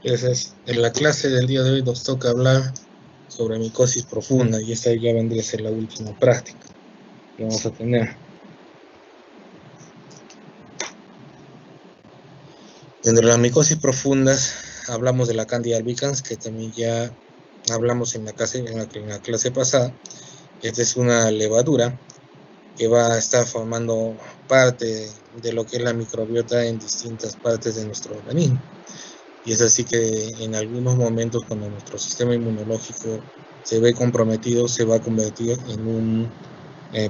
Entonces, en la clase del día de hoy nos toca hablar sobre micosis profunda y esta ya vendría a ser la última práctica que vamos a tener. Dentro de las micosis profundas hablamos de la Candida albicans, que también ya hablamos en la clase pasada. Esta es una levadura que va a estar formando parte de lo que es la microbiota en distintas partes de nuestro organismo. Y es así que en algunos momentos, cuando nuestro sistema inmunológico se ve comprometido, se va a convertir en un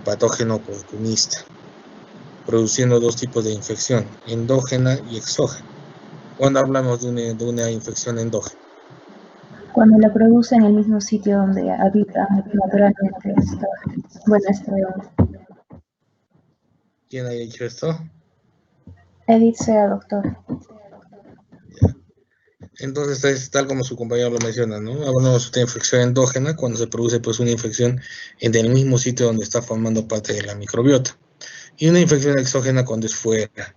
patógeno oportunista, produciendo dos tipos de infección, endógena y exógena. Cuando hablamos de una infección endógena, cuando la produce en el mismo sitio donde habita naturalmente ¿quién ha dicho esto? Edith sea doctor. Ya. Entonces, es tal como su compañero lo menciona, ¿no? Hablamos de infección endógena cuando se produce pues una infección en el mismo sitio donde está formando parte de la microbiota. Y una infección exógena cuando es fuera.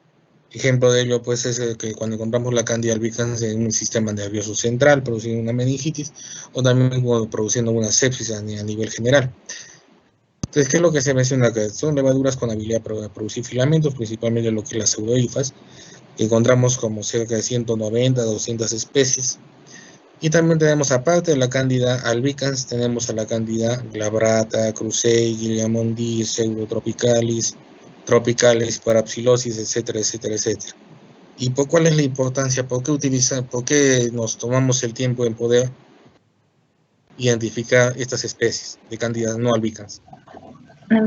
Ejemplo de ello, pues, es que cuando encontramos la Candida albicans en un sistema nervioso central, produciendo una meningitis, o también produciendo una sepsis a nivel general. Entonces, ¿qué es lo que se menciona acá? Son levaduras con habilidad para producir filamentos, principalmente lo que es las pseudohifas, que encontramos como cerca de 190 a 200 especies. Y también tenemos, aparte de la Candida albicans, tenemos a la Candida glabrata, crucei, guillemondii, pseudotropicalis, tropicalis, parapsilosis, etcétera, etcétera, etcétera. ¿Y cuál es la importancia? ¿Por qué nos tomamos el tiempo en poder identificar estas especies de Candida no albicans?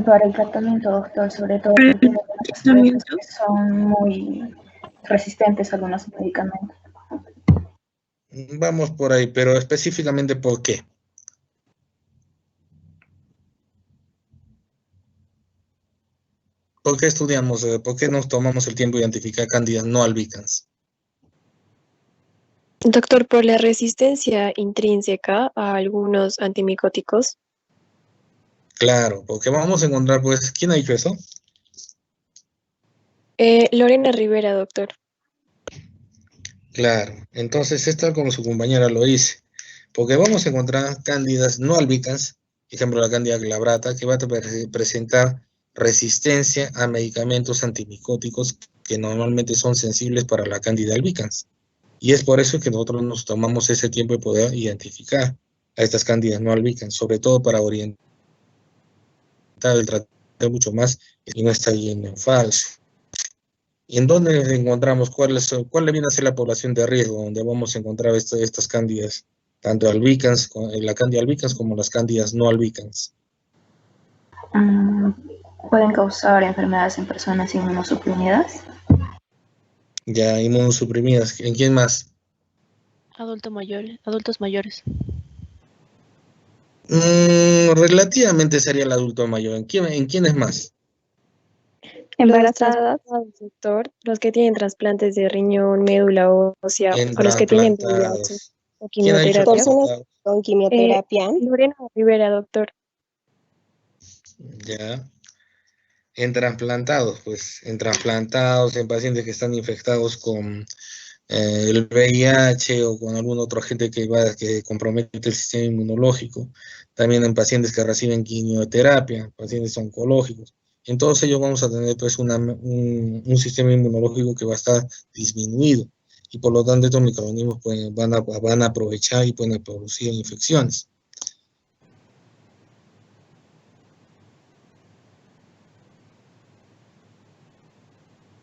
Para el tratamiento, doctor, sobre todo porque hay especies que son muy resistentes a algunos medicamentos. Vamos por ahí, pero específicamente ¿por qué? ¿Por qué estudiamos, por qué nos tomamos el tiempo de identificar Candida no albicans? Doctor, por la resistencia intrínseca a algunos antimicóticos. Claro, porque vamos a encontrar, pues, ¿quién ha dicho eso? Lorena Rivera, doctor. Claro, entonces es tal como su compañera lo dice, porque vamos a encontrar cándidas no albicans, ejemplo la cándida glabrata, que va a presentar resistencia a medicamentos antimicóticos que normalmente son sensibles para la cándida albicans. Y es por eso que nosotros nos tomamos ese tiempo de poder identificar a estas cándidas no albicans, sobre todo para orientar el tratamiento mucho más y no estar yendo en falso. ¿Y en dónde encontramos cuál viene a ser la población de riesgo donde vamos a encontrar estas cándidas, tanto albicans, la cándida albicans como las cándidas no albicans? ¿Pueden causar enfermedades en personas inmunosuprimidas? Ya inmunosuprimidas. ¿En quién más? Adultos mayores. Relativamente sería el adulto mayor. ¿En quién es más? Embarazadas. Doctor, los que tienen trasplantes de riñón, médula ósea, En o los que tienen VIH trasplantados. o ¿Quién ha dicho quimioterapia. trasplantados? Con quimioterapia. Lorena Rivera, doctor. Ya. En trasplantados, pues, en trasplantados, en pacientes que están infectados con el VIH o con algún otro agente que compromete el sistema inmunológico, también en pacientes que reciben quimioterapia, pacientes oncológicos. En todos ellos vamos a tener pues un sistema inmunológico que va a estar disminuido y por lo tanto estos microorganismos van a aprovechar y pueden producir infecciones.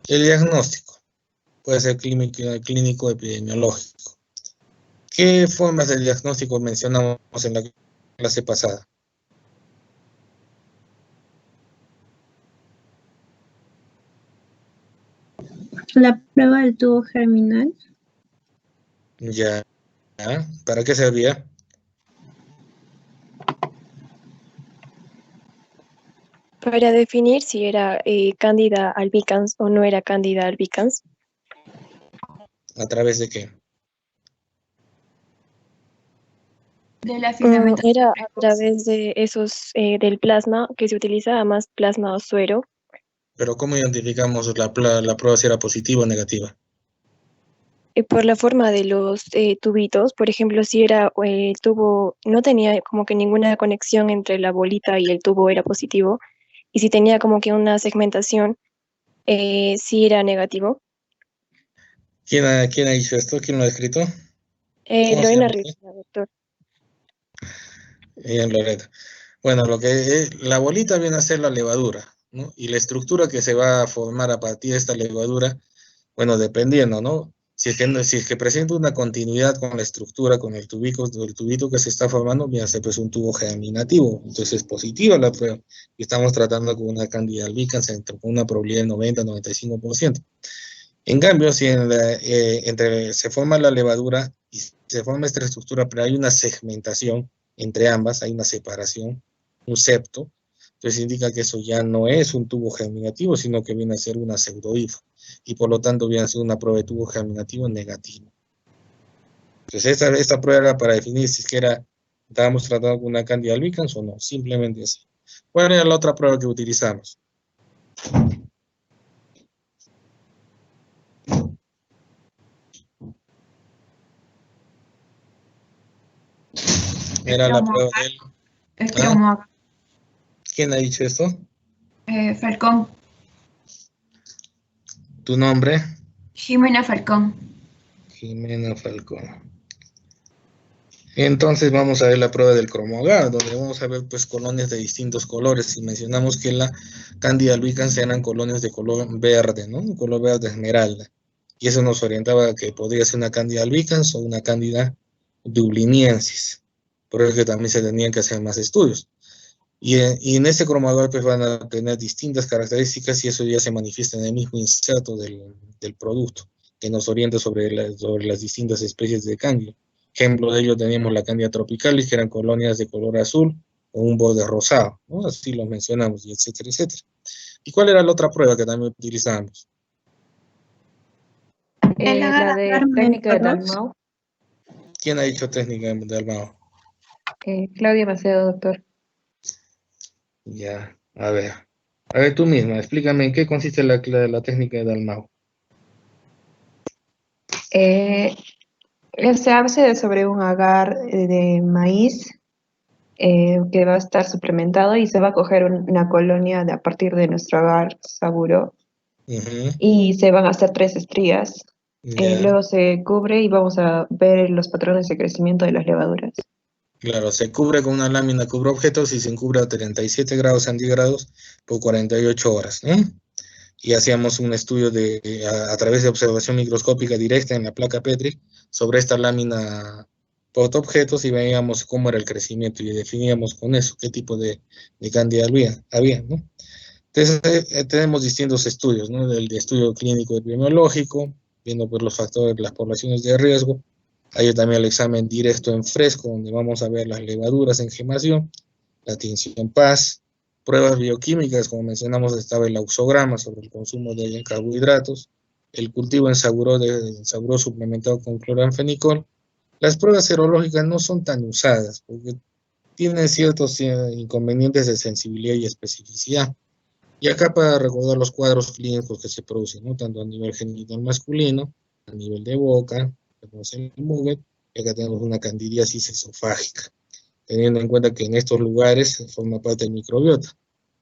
El diagnóstico puede ser clínico epidemiológico. ¿Qué formas de diagnóstico mencionamos en la clase pasada? La prueba del tubo germinal. Ya. ¿Para qué servía? Para definir si era Candida albicans o no era Candida albicans. ¿A través de qué? Era a través de esos, del plasma que se utiliza, además plasma o suero. Pero ¿cómo identificamos la prueba si era positiva o negativa? por la forma de los tubitos. Por ejemplo, si era el tubo, no tenía como que ninguna conexión entre la bolita y el tubo era positivo, y si tenía como que una segmentación, sí era negativo. ¿Quién ha dicho esto? ¿Quién lo ha escrito? ¿Cómo se Lorena llama? Rivera, doctor. Loreta. Bueno, lo que es, la bolita viene a ser la levadura, ¿no? Y la estructura que se va a formar a partir de esta levadura, bueno, dependiendo, ¿no? Si es que presenta una continuidad con la estructura, con el tubito que se está formando, viene a ser pues un tubo germinativo. Entonces es positiva la prueba. Y estamos tratando con una Candida albicans con una probabilidad del 90-95%. En cambio, si se forma la levadura y se forma esta estructura, pero hay una segmentación entre ambas, hay una separación, un septo, entonces indica que eso ya no es un tubo germinativo, sino que viene a ser una pseudohifa, y por lo tanto viene a ser una prueba de tubo germinativo negativo. Entonces esta prueba era para definir si es que estábamos tratando con una Candida albicans o no, simplemente así. ¿Cuál era la otra prueba que utilizamos? Era la prueba del... El cromoagar. ¿Quién ha dicho esto? Falcón. ¿Tu nombre? Jimena Falcón. Jimena Falcón. Entonces vamos a ver la prueba del cromoagar, donde vamos a ver pues colonias de distintos colores. Y mencionamos que la Candida albicans eran colonias de color verde, ¿no? Un color verde esmeralda. Y eso nos orientaba a que podría ser una Candida albicans o una Candida dubliniensis. Por eso que también se tenían que hacer más estudios. Y en este cromoagar pues van a tener distintas características y eso ya se manifiesta en el mismo inserto del producto, que nos orienta sobre las distintas especies de Candida. Ejemplo de ello teníamos la Candida tropicalis, que eran colonias de color azul o un borde rosado, ¿no? Así lo mencionamos, y etcétera, etcétera. ¿Y cuál era la otra prueba que también utilizamos? La de técnica de Dalmau. ¿Quién ha dicho técnica de Dalmau? Claudia Macedo, doctor. Ya, a ver tú misma, explícame en qué consiste la técnica de Dalmau. Se hace sobre un agar de maíz que va a estar suplementado y se va a coger una colonia a partir de nuestro agar saburo y se van a hacer 3 estrías. Luego se cubre y vamos a ver los patrones de crecimiento de las levaduras. Claro, se cubre con una lámina cubre objetos y se encubre a 37 grados centígrados por 48 horas, ¿no? Y hacíamos un estudio a través de observación microscópica directa en la placa Petri sobre esta lámina objetos y veíamos cómo era el crecimiento y definíamos con eso qué tipo de Candida había, ¿no? Entonces tenemos distintos estudios, ¿no? El estudio clínico epidemiológico, viendo pues los factores de las poblaciones de riesgo. Hay también el examen directo en fresco, donde vamos a ver las levaduras en gemación, la tinción PAS, pruebas bioquímicas, como mencionamos, estaba el auxograma sobre el consumo de carbohidratos, el cultivo en saburó suplementado con cloranfenicol. Las pruebas serológicas no son tan usadas, porque tienen ciertos inconvenientes de sensibilidad y especificidad. Y acá para recordar los cuadros clínicos que se producen, ¿no? Tanto a nivel genital masculino, a nivel de boca, tenemos el muget, y acá tenemos una candidiasis esofágica, teniendo en cuenta que en estos lugares forma parte del microbiota,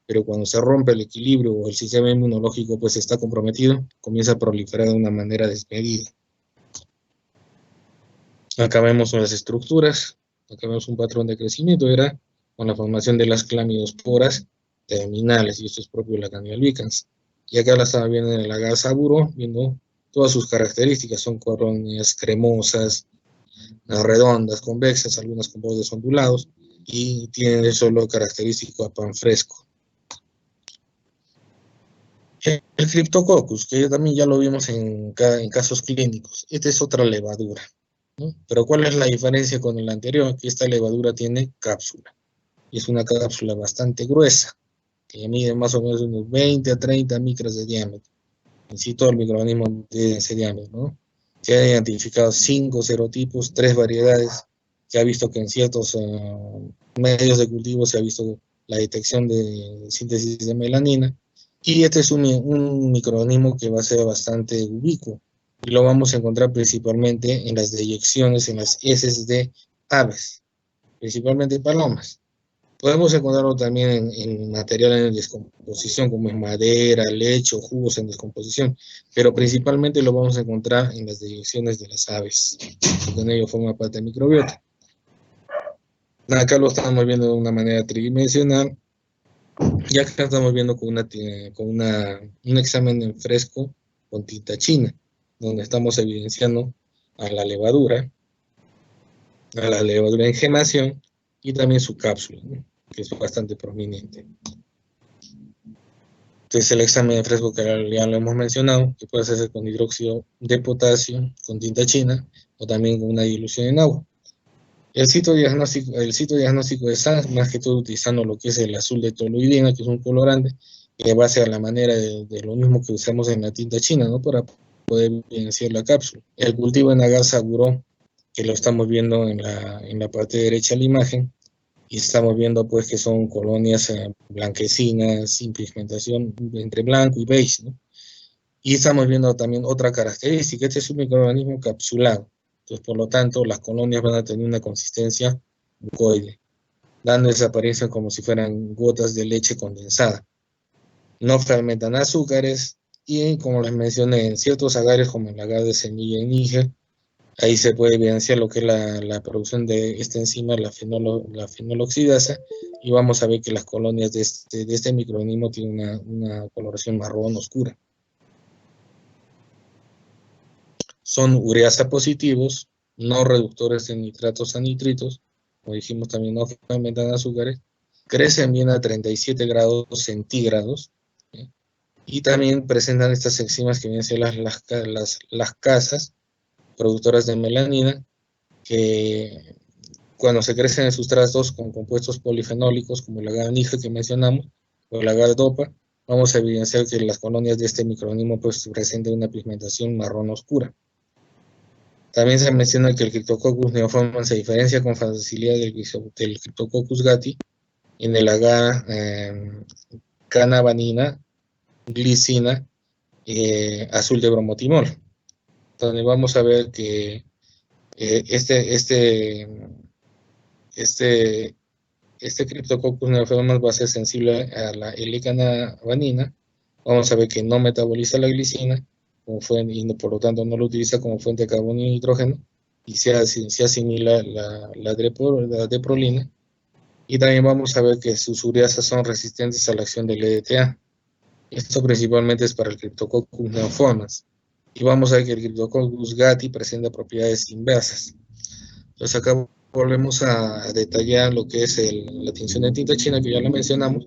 pero cuando se rompe el equilibrio o el sistema inmunológico pues está comprometido, comienza a proliferar de una manera desmedida. Acá vemos las estructuras, acá vemos un patrón de crecimiento, era con la formación de las clamidiosporas terminales, y esto es propio de la Candida albicans. Y acá la estaba viendo en el agar saburo, viendo todas sus características, son colonias cremosas, redondas, convexas, algunas con bordes ondulados, y tienen eso lo característico a pan fresco. El Cryptococcus, que también ya lo vimos en casos clínicos, esta es otra levadura, ¿no? Pero ¿cuál es la diferencia con el anterior? Que esta levadura tiene cápsula, y es una cápsula bastante gruesa, que mide más o menos unos 20 a 30 micras de diámetro. En sí todo el microorganismo tiene ese diámetro, ¿no? Se han identificado 5 serotipos, 3 variedades. Se ha visto que en ciertos medios de cultivo se ha visto la detección de síntesis de melanina. Y este es un microorganismo que va a ser bastante ubicuo. y lo vamos a encontrar principalmente en las deyecciones, en las heces de aves, principalmente palomas. Podemos encontrarlo también en material en descomposición, como es madera, leche o jugos en descomposición, pero principalmente lo vamos a encontrar en las deyecciones de las aves, porque en ello forma parte del microbiota. Acá lo estamos viendo de una manera tridimensional, y acá estamos viendo con un examen en fresco con tinta china, donde estamos evidenciando a la levadura en gemación y también su cápsula, ¿no?, que es bastante prominente. Entonces el examen de fresco que ya lo hemos mencionado, que puede hacerse con hidróxido de potasio, con tinta china, o también con una dilución en agua. El sitio diagnóstico es más que todo utilizando lo que es el azul de toluidina, que es un colorante, que va a ser a la manera de lo mismo que usamos en la tinta china, ¿no?, para poder evidenciar la cápsula. El cultivo en agar saburó, que lo estamos viendo en la parte derecha de la imagen, y estamos viendo pues que son colonias blanquecinas, sin pigmentación, entre blanco y beige, ¿no? Y estamos viendo también otra característica: este es un microorganismo capsulado. Entonces, por lo tanto, las colonias van a tener una consistencia mucoide, dando esa apariencia como si fueran gotas de leche condensada. No fermentan azúcares y, como les mencioné, en ciertos agares, como el agar de semilla en Níger, ahí se puede evidenciar lo que es la producción de esta enzima, la fenoloxidasa, y vamos a ver que las colonias de este microorganismo tienen una coloración marrón oscura. Son ureasa positivos, no reductores de nitratos a nitritos, como dijimos también no fermentan azúcares, crecen bien a 37 grados centígrados, ¿sí?, y también presentan estas enzimas que vienen a ser las casas productoras de melanina, que cuando se crecen en sustratos con compuestos polifenólicos como el agar Níger que mencionamos, o el agar dopa, vamos a evidenciar que las colonias de este microorganismo pues presentan una pigmentación marrón oscura. También se menciona que el Cryptococcus neoformans se diferencia con facilidad del Cryptococcus gattii en el agar canavanina, glicina, azul de bromotimol, donde vamos a ver que este Cryptococcus neoformans va a ser sensible a la L-canavanina. Vamos a ver que no metaboliza la glicina, y por lo tanto no lo utiliza como fuente de carbono y nitrógeno, y se asimila la deprolina. Y también vamos a ver que sus ureasas son resistentes a la acción del EDTA. Esto principalmente es para el Cryptococcus neoformans. Y vamos a ver que el Cryptococcus gattii presenta propiedades inversas. Entonces acá volvemos a detallar lo que es la tinción de tinta china, que ya la mencionamos,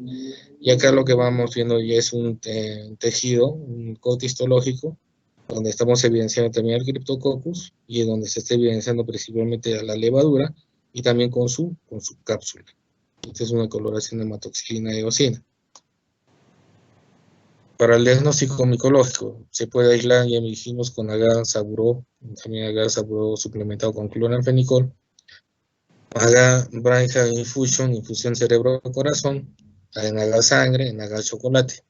y acá lo que vamos viendo ya es un tejido, un coto histológico, donde estamos evidenciando también el Cryptococcus, y donde se está evidenciando principalmente a la levadura, y también con su cápsula. Esta es una coloración de hematoxilina y eosina. Para el diagnóstico micológico, se puede aislar, ya dijimos, con agar saburó, también agar saburó suplementado con cloranfenicol, agar Branca infusión cerebro-corazón, en agar sangre, en agar chocolate.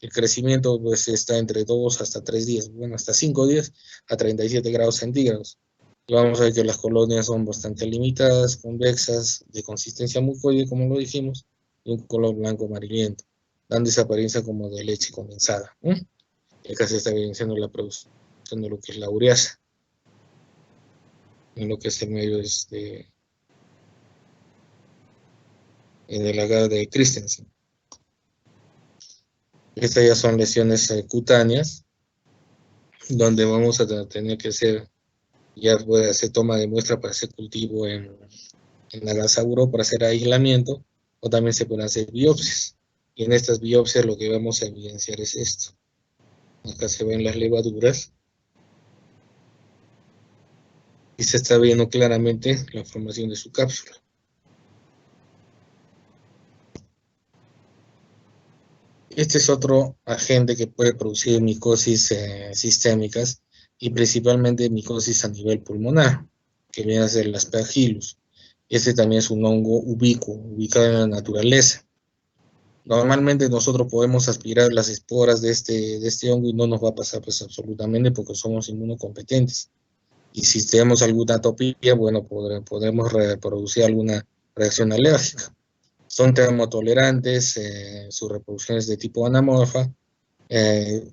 El crecimiento pues está entre 2 hasta 3 días, bueno, hasta 5 días a 37 grados centígrados. Y vamos a ver que las colonias son bastante limitadas, convexas, de consistencia mucoide, como lo dijimos, y un color blanco amarillento, dando esa apariencia como de leche condensada. Y acá se está evidenciando la producción de lo que es la ureasa, en lo que es el medio en el agar de Christensen. Estas ya son lesiones cutáneas, donde vamos a tener que ya puede hacer toma de muestra para hacer cultivo en agar saburó para hacer aislamiento, o también se pueden hacer biopsias. Y en estas biopsias lo que vamos a evidenciar es esto. Acá se ven las levaduras, y se está viendo claramente la formación de su cápsula. Este es otro agente que puede producir micosis sistémicas, y principalmente micosis a nivel pulmonar, que viene a ser el Aspergillus. Este también es un hongo ubicado en la naturaleza. Normalmente nosotros podemos aspirar las esporas de este hongo y no nos va a pasar pues absolutamente porque somos inmunocompetentes. Y si tenemos alguna atopía, bueno, podremos reproducir alguna reacción alérgica. Son termotolerantes, su reproducción es de tipo anamorfa,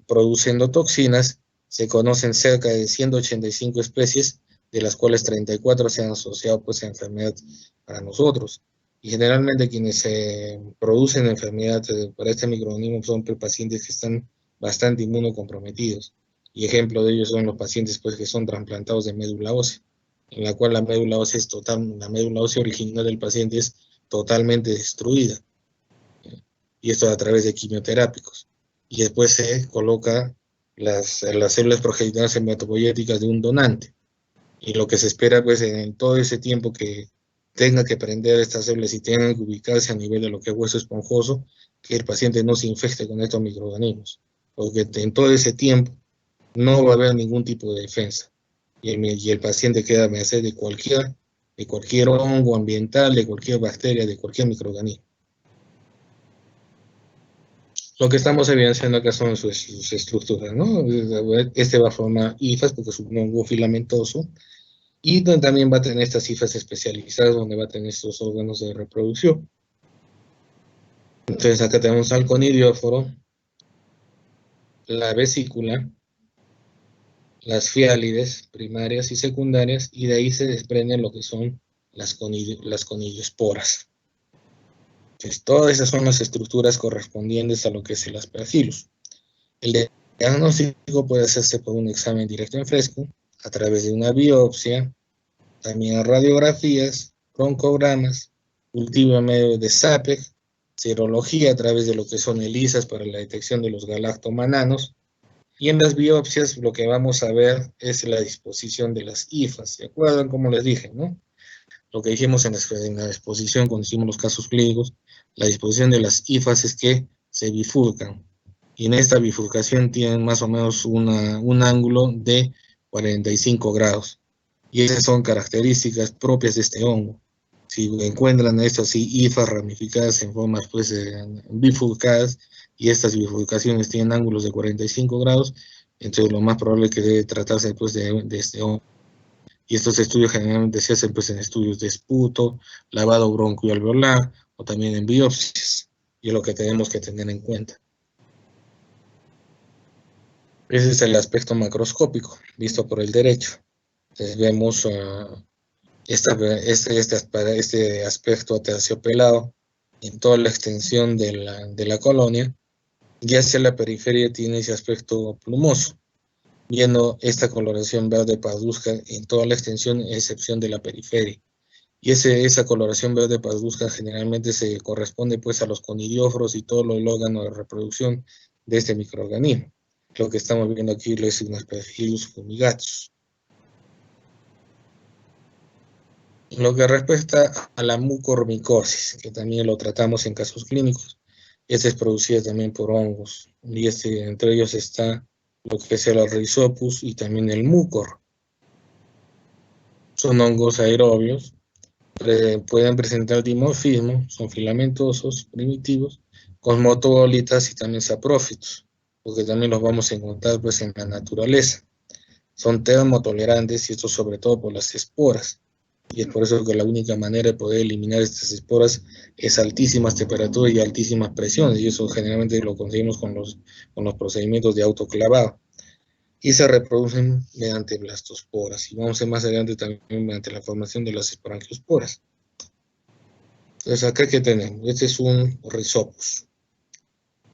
produciendo toxinas. Se conocen cerca de 185 especies, de las cuales 34 se han asociado pues a enfermedad para nosotros. Y generalmente quienes producen enfermedad para este microorganismo son pacientes que están bastante inmunocomprometidos. Y ejemplo de ellos son los pacientes pues, que son trasplantados de médula ósea, en la cual la médula ósea la médula ósea original del paciente es totalmente destruida. Y esto a través de quimioterápicos. Y después se coloca las células progenitoras hematopoyéticas de un donante. Y lo que se espera pues en todo ese tiempo que tenga que prender estas células y tengan que ubicarse a nivel de lo que es hueso esponjoso, que el paciente no se infecte con estos microorganismos. Porque en todo ese tiempo no va a haber ningún tipo de defensa. Y el paciente queda a merced de cualquier hongo ambiental, de cualquier bacteria, de cualquier microorganismo. Lo que estamos evidenciando acá son sus estructuras, ¿no? Este va a formar hifas porque es un hongo filamentoso, y también va a tener estas hifas especializadas donde va a tener estos órganos de reproducción. Entonces acá tenemos al conidióforo, la vesícula, las fiálides primarias y secundarias, y de ahí se desprenden lo que son las conidiosporas. Entonces, todas esas son las estructuras correspondientes a lo que es el Aspergillus. El diagnóstico puede hacerse por un examen directo en fresco, a través de una biopsia, también radiografías, broncogramas, cultivo en medio de SAPEC, serología a través de lo que son ELISAs para la detección de los galactomananos, y en las biopsias lo que vamos a ver es la disposición de las hifas. ¿Se acuerdan? Como les dije, ¿no? Lo que dijimos en la exposición cuando hicimos los casos clínicos, la disposición de las hifas es que se bifurcan. Y en esta bifurcación tienen más o menos un ángulo de 45 grados. Y esas son características propias de este hongo. Si encuentran estas hifas ramificadas en formas pues, bifurcadas, y estas bifurcaciones tienen ángulos de 45 grados, entonces lo más probable es que debe tratarse pues, de este hongo. Y estos estudios generalmente se hacen pues, en estudios de esputo, lavado broncoalveolar o también en biopsias. Y es lo que tenemos que tener en cuenta. Ese es el aspecto macroscópico, visto por el derecho. Entonces vemos este aspecto aterciopelado en toda la extensión de la colonia, y hacia la periferia tiene ese aspecto plumoso, viendo esta coloración verde parduzca en toda la extensión, a excepción de la periferia. Y esa coloración verde parduzca generalmente se corresponde pues a los conidióforos y todo el órgano de reproducción de este microorganismo. Lo que estamos viendo aquí es un Aspergillus fumigatus. En lo que respecta a la mucormicosis, que también lo tratamos en casos clínicos, esta es producida también por hongos, y entre ellos está lo que es el Rhizopus y también el mucor. Son hongos aerobios, pueden presentar dimorfismo, son filamentosos, primitivos, cosmotolitas y también saprófitos, porque también los vamos a encontrar pues, en la naturaleza. Son termotolerantes, y esto sobre todo por las esporas. Y es por eso que la única manera de poder eliminar estas esporas es altísimas temperaturas y altísimas presiones, y eso generalmente lo conseguimos con los procedimientos de autoclavado. Y se reproducen mediante blastosporas, y vamos a ver más adelante también mediante la formación de las esporangiosporas. Entonces acá que tenemos, este es un Rhizopus.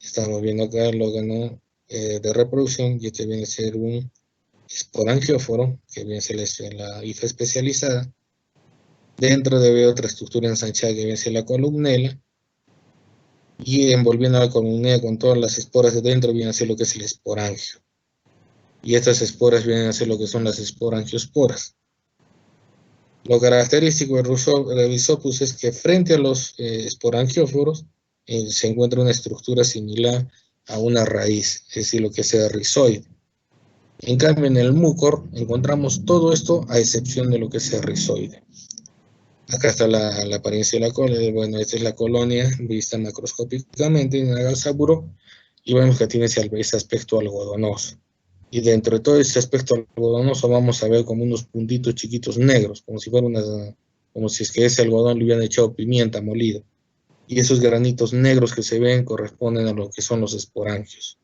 Estamos viendo acá el órgano de reproducción, y este viene a ser un esporangióforo, que viene a ser la hifa especializada. Dentro debe haber otra estructura ensanchada que viene a ser la columnela, y envolviendo la columnela con todas las esporas de dentro viene a ser lo que es el esporangio. Y estas esporas vienen a ser lo que son las esporangiosporas. Lo característico del Rhizopus es que frente a los esporangióforos se encuentra una estructura similar a una raíz, es decir, lo que sea rizoide. En cambio, en el mucor encontramos todo esto a excepción de lo que sea rizoide. Acá está la apariencia de la colonia. Bueno, esta es la colonia vista macroscópicamente en Agar Saburo, y vemos que tiene ese aspecto algodonoso. Y dentro de todo ese aspecto algodonoso vamos a ver como unos puntitos chiquitos negros, como si fuera como si es que ese algodón le hubieran echado pimienta molida. Y esos granitos negros que se ven corresponden a lo que son los esporangios.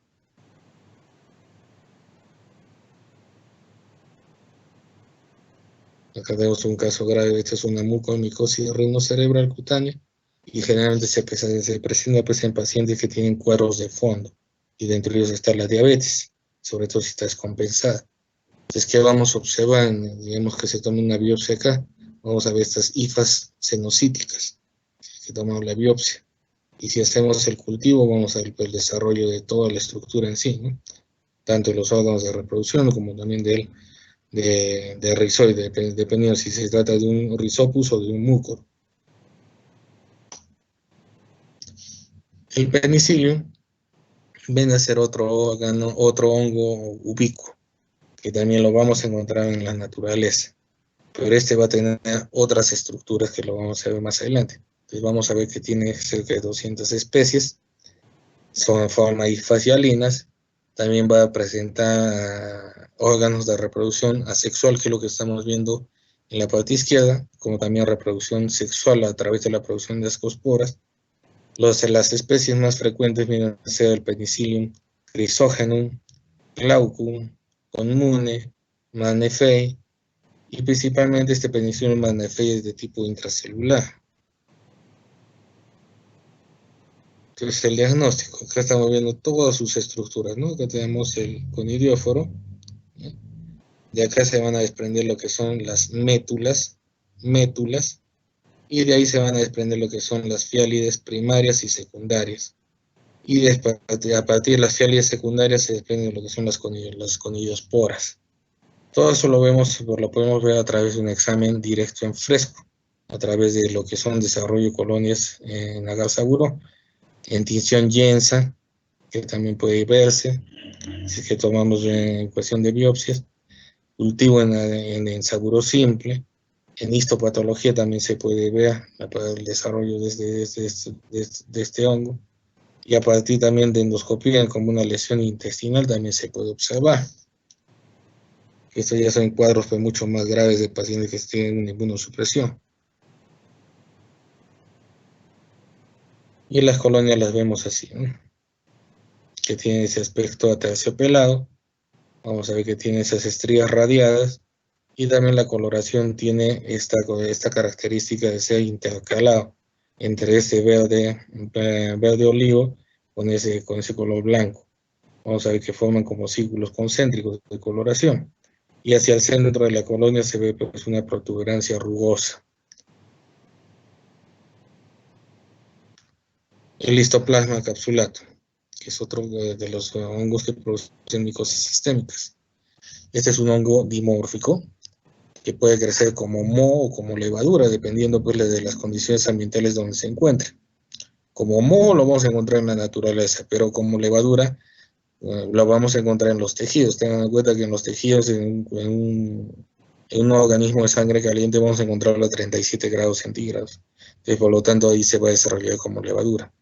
Acá tenemos un caso grave. Esta es una mucomicosis de ritmo cerebral cutánea, y generalmente se presenta pues, en pacientes que tienen cuadros de fondo, y dentro de ellos está la diabetes, sobre todo si está descompensada. Entonces, ¿qué vamos a observar? Digamos que se toma una biopsia acá, vamos a ver estas hifas senocíticas, que tomamos la biopsia. Y si hacemos el cultivo, vamos a ver el desarrollo de toda la estructura en sí, ¿no? Tanto de los órganos de reproducción como también de rizoide, dependiendo si se trata de un rizopus o de un múcor. El penicillium viene a ser otro órgano, otro hongo ubicuo, que también lo vamos a encontrar en la naturaleza, pero este va a tener otras estructuras que lo vamos a ver más adelante. Entonces vamos a ver que tiene cerca de 200 especies, son en forma hifacialinas, también va a presentar órganos de reproducción asexual, que es lo que estamos viendo en la parte izquierda, como también reproducción sexual a través de la producción de ascosporas. Las especies más frecuentes vienen a ser el Penicillium chrysogenum, Glaucum, Conmune, Manefei, y principalmente este Penicillium Manefei es de tipo intracelular. Entonces el diagnóstico, acá estamos viendo todas sus estructuras, ¿no? Acá tenemos el conidióforo, de acá se van a desprender lo que son las métulas, y de ahí se van a desprender lo que son las fialides primarias y secundarias. Y después, a partir de las fialides secundarias se desprenden lo que son las conidiosporas. Todo eso lo podemos ver a través de un examen directo en fresco, a través de lo que son desarrollo de colonias en agar saburo, en tinción Jensen, que también puede verse, si es que tomamos en cuestión de biopsias, cultivo en saburo simple, en histopatología también se puede ver el desarrollo de este hongo, y a partir también de endoscopía, como una lesión intestinal, también se puede observar. Estos ya son cuadros pues, mucho más graves de pacientes que tienen una inmunosupresión. Y en las colonias las vemos así, ¿no? Que tienen ese aspecto aterciopelado. Vamos a ver que tiene esas estrías radiadas, y también la coloración tiene esta característica de ser intercalado entre ese verde olivo con ese color blanco. Vamos a ver que forman como círculos concéntricos de coloración, y hacia el centro de la colonia se ve pues, una protuberancia rugosa. El histoplasma capsulato, que es otro de los hongos que producen micosis sistémicas. Este es un hongo dimórfico que puede crecer como moho o como levadura, dependiendo pues, de las condiciones ambientales donde se encuentre. Como moho lo vamos a encontrar en la naturaleza, pero como levadura lo vamos a encontrar en los tejidos. Tengan en cuenta que en los tejidos, en un organismo de sangre caliente, vamos a encontrarlo a 37 grados centígrados. Entonces, por lo tanto, ahí se va a desarrollar como levadura.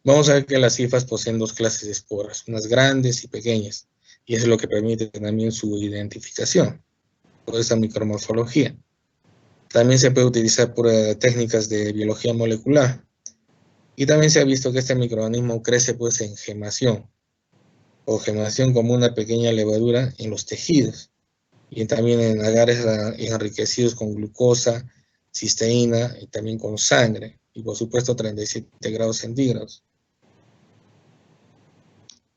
Vamos a ver que las hifas poseen dos clases de esporas, unas grandes y pequeñas, y eso es lo que permite también su identificación por esa micromorfología. También se puede utilizar por técnicas de biología molecular, y también se ha visto que este microorganismo crece pues en gemación, o gemación como una pequeña levadura en los tejidos, y también en agares enriquecidos con glucosa, cisteína, y también con sangre, y por supuesto 37 grados centígrados.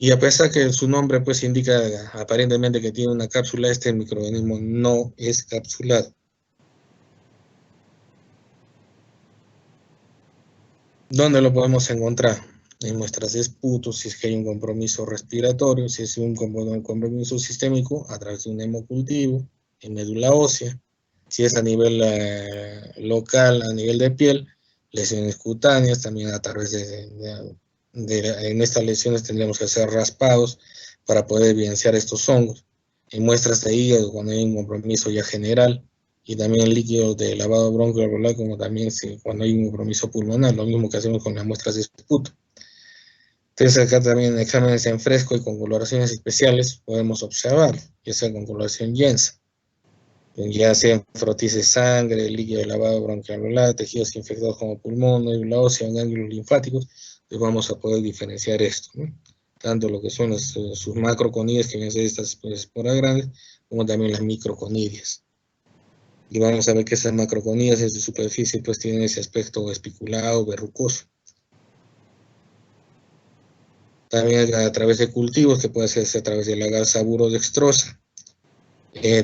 Y a pesar que su nombre pues indica aparentemente que tiene una cápsula, este microorganismo no es capsulado. ¿Dónde lo podemos encontrar? En muestras de esputo, si es que hay un compromiso respiratorio, si es un compromiso sistémico, a través de un hemocultivo, en médula ósea, si es a nivel local, a nivel de piel, lesiones cutáneas, también a través en estas lesiones tendríamos que hacer raspados para poder evidenciar estos hongos. En muestras de hígado, cuando hay un compromiso ya general, y también líquidos de lavado broncoalveolar, como también cuando hay un compromiso pulmonar, lo mismo que hacemos con las muestras de esputo. Entonces acá también en exámenes en fresco y con coloraciones especiales podemos observar, ya sea con coloración Jensen, ya sea en frotis de sangre, líquido de lavado bronquialveolar, tejidos infectados como pulmón, médula ósea, ganglios linfáticos, pues vamos a poder diferenciar esto, ¿no? Tanto lo que son sus macroconidrias, que vienen a ser estas esporas grandes, como también las microconidrias. Y vamos a ver que esas macroconidrias en su superficie pues tienen ese aspecto espiculado, verrucoso. También a través de cultivos, que puede hacerse a través de la garza burodextrosa.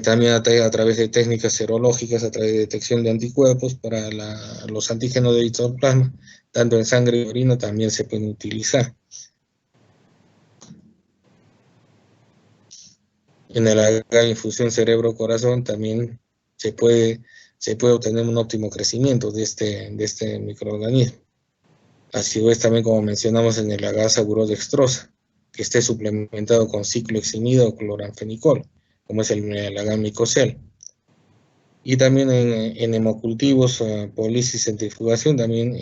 También a través de técnicas serológicas, a través de detección de anticuerpos para los antígenos de eritroplasma, tanto en sangre y orina también se pueden utilizar. En el agar infusión cerebro-corazón también se puede obtener un óptimo crecimiento de este microorganismo. Así es también, como mencionamos, en el agar burodextrosa, que esté suplementado con cicloheximida o cloranfenicol, como es el agar micocel. Y también en hemocultivos, pólisis, centrifugación, también,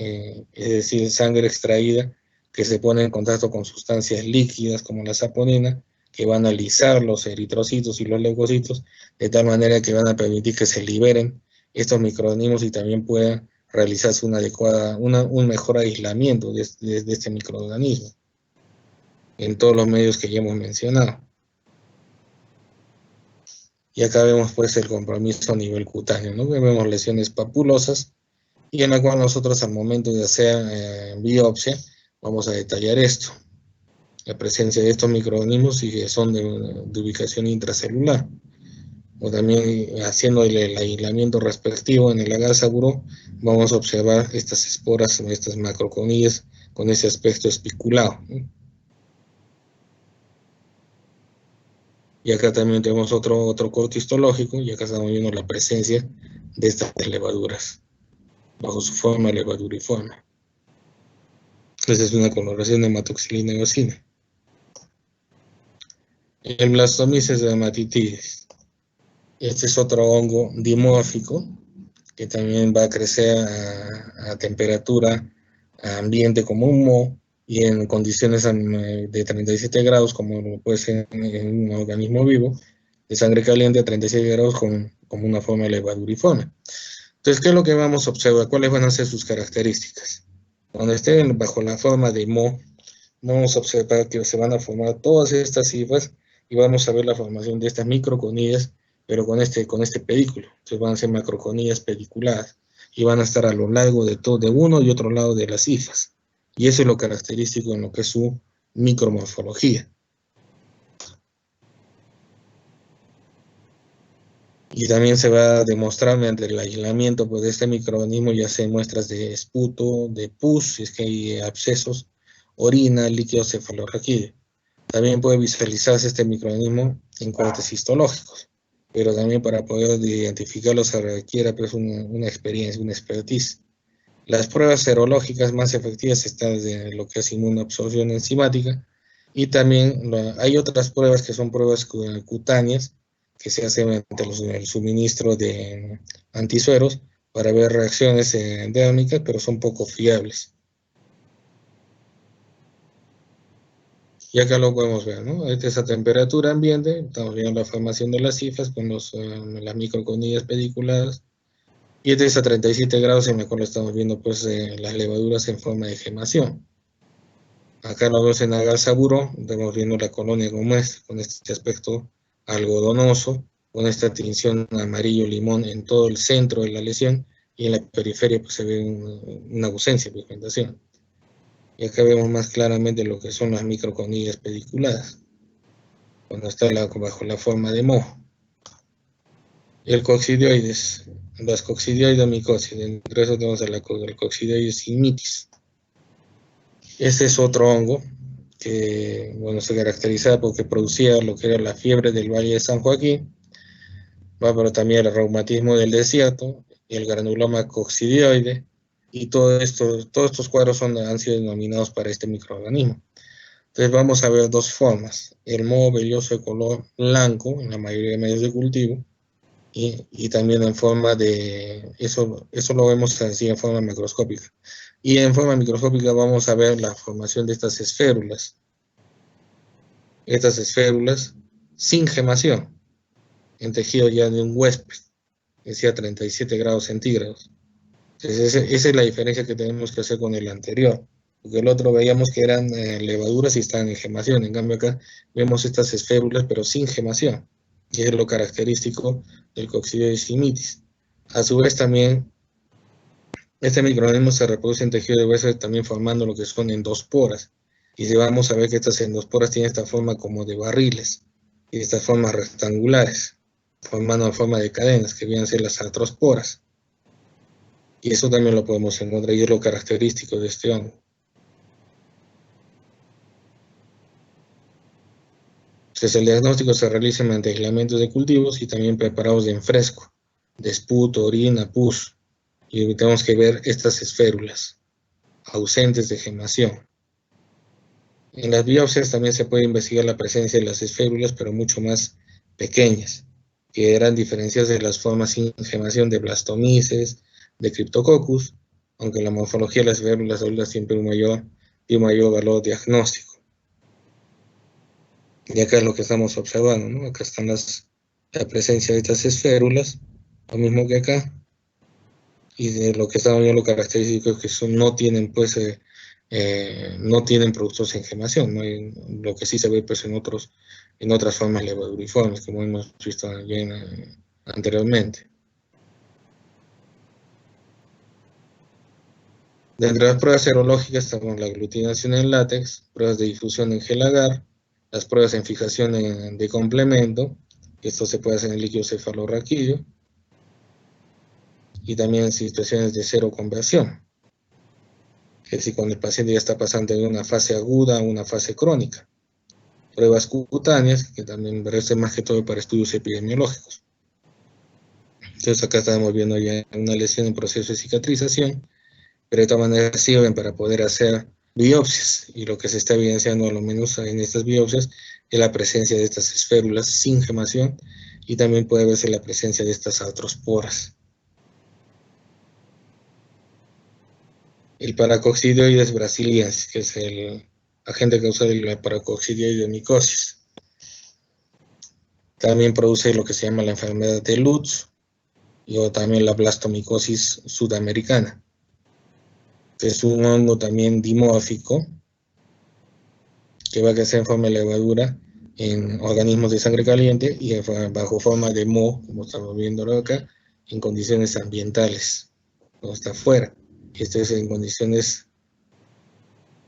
es decir, sangre extraída que se pone en contacto con sustancias líquidas como la saponina, que van a lisar los eritrocitos y los leucocitos, de tal manera que van a permitir que se liberen estos microorganismos y también pueda realizarse un mejor aislamiento de este microorganismo en todos los medios que ya hemos mencionado. Y acá vemos pues el compromiso a nivel cutáneo, ¿no? Vemos lesiones papulosas, y en la cual nosotros al momento de hacer biopsia vamos a detallar esto, la presencia de estos microorganismos y que son de ubicación intracelular, o también haciendo el aislamiento respectivo en el agar saburo, vamos a observar estas esporas, estas macroconidrias con ese aspecto espiculado, ¿no? Y acá también tenemos otro corte histológico, y acá estamos viendo la presencia de estas levaduras bajo su forma levaduriforme. Esa es una coloración de hematoxilina eosina. El Blastomyces dermatitidis. Este es otro hongo dimórfico que también va a crecer a temperatura ambiente como un moho y en condiciones de 37 grados, como puede ser en un organismo vivo, de sangre caliente a 36 grados como una forma levaduriforme. Entonces, ¿qué es lo que vamos a observar? ¿Cuáles van a ser sus características? Cuando estén bajo la forma de moho, vamos a observar que se van a formar todas estas cifras y vamos a ver la formación de estas microconidrias, pero con este pedículo. Entonces van a ser macroconidrias pediculadas y van a estar a lo largo de uno y otro lado de las cifras. Y eso es lo característico en lo que es su micromorfología. Y también se va a demostrar mediante el aislamiento pues, de este microorganismo, ya sea muestras de esputo, de pus, si es que hay abscesos, orina, líquido cefalorraquídeo. También puede visualizarse este microorganismo en cortes histológicos, pero también para poder identificarlo se requiere pues, una experiencia, una expertise. Las pruebas serológicas más efectivas están desde lo que es inmunoabsorción enzimática, y también hay otras pruebas que son pruebas cutáneas que se hacen mediante el suministro de antisueros para ver reacciones dérmicas, pero son poco fiables. Y acá lo podemos ver, ¿no? Esta es a temperatura ambiente, estamos viendo la formación de las cifras con las microconidrias pediculadas. Y este es a 37 grados, en el cual estamos viendo pues, las levaduras en forma de gemación. Acá lo vemos en agar saburo, estamos viendo la colonia como es, con este aspecto algodonoso, con esta tinción amarillo limón en todo el centro de la lesión, y en la periferia pues, se ve una ausencia de pigmentación. Y acá vemos más claramente lo que son las microconidrias pediculadas, cuando está bajo la forma de moho. El coccidioides, las coccidioidomicoses, entre eso tenemos el coccidioides ignitis. Este es otro hongo que bueno, se caracterizaba porque producía lo que era la fiebre del Valle de San Joaquín, pero también el reumatismo del desierto, el granuloma coccidioide, y todos estos cuadros han sido denominados para este microorganismo. Entonces vamos a ver dos formas: el moho velloso de color blanco en la mayoría de medios de cultivo, y también en forma de, eso lo vemos así en forma macroscópica. Y en forma microscópica vamos a ver la formación de estas esférulas. Estas esférulas sin gemación, en tejido ya de un huésped, que decía 37 grados centígrados. Entonces, esa es la diferencia que tenemos que hacer con el anterior. Porque el otro veíamos que eran levaduras y estaban en gemación. En cambio acá vemos estas esférulas, pero sin gemación. Y es lo característico del Coccidioides simitis. A su vez también, este microorganismo se reproduce en tejido de hueso también formando lo que son endosporas. Y si vamos a ver que estas endosporas tienen esta forma como de barriles y estas formas rectangulares, formando forma de cadenas, que vienen a ser las artrosporas. Y eso también lo podemos encontrar y es lo característico de este hongo. Entonces el diagnóstico se realiza mediante aislamientos de cultivos y también preparados en fresco, de esputo, orina, pus. Y tenemos que ver estas esférulas, ausentes de gemación. En las biopsias también se puede investigar la presencia de las esférulas, pero mucho más pequeñas, que eran diferenciadas de las formas sin gemación de Blastomyces, de Cryptococcus, aunque la morfología de las esférulas adultas siempre tiene un mayor valor diagnóstico. Y acá es lo que estamos observando, ¿no? Acá están la presencia de estas esférulas, lo mismo que acá. Y de lo que estamos viendo, lo característico es que no tienen, pues, no tienen productos en gemación, ¿no? Lo que sí se ve, pues, en otras formas levaduriformes, como hemos visto ya anteriormente. Dentro de las pruebas serológicas tenemos la aglutinación en látex, pruebas de difusión en gel agar, las pruebas en fijación de complemento, esto se puede hacer en el líquido cefalorraquídeo, y también en situaciones de cero conversión, es decir, cuando el paciente ya está pasando de una fase aguda a una fase crónica. Pruebas cutáneas, que también parece más que todo para estudios epidemiológicos. Entonces acá estamos viendo ya una lesión en proceso de cicatrización, pero de todas maneras sirven para poder hacer biopsias, y lo que se está evidenciando, a lo menos en estas biopsias, es la presencia de estas esférulas sin gemación, y también puede verse la presencia de estas artrosporas. El Paracoccidioides brasiliensis, que es el agente causal de la paracoccidioides micosis. También produce lo que se llama la enfermedad de Lutz, o también la blastomicosis sudamericana. Es un hongo también dimórfico, que va a crecer en forma de levadura en organismos de sangre caliente y bajo forma de moho, como estamos viendo acá, en condiciones ambientales, cuando está afuera. Esto es en condiciones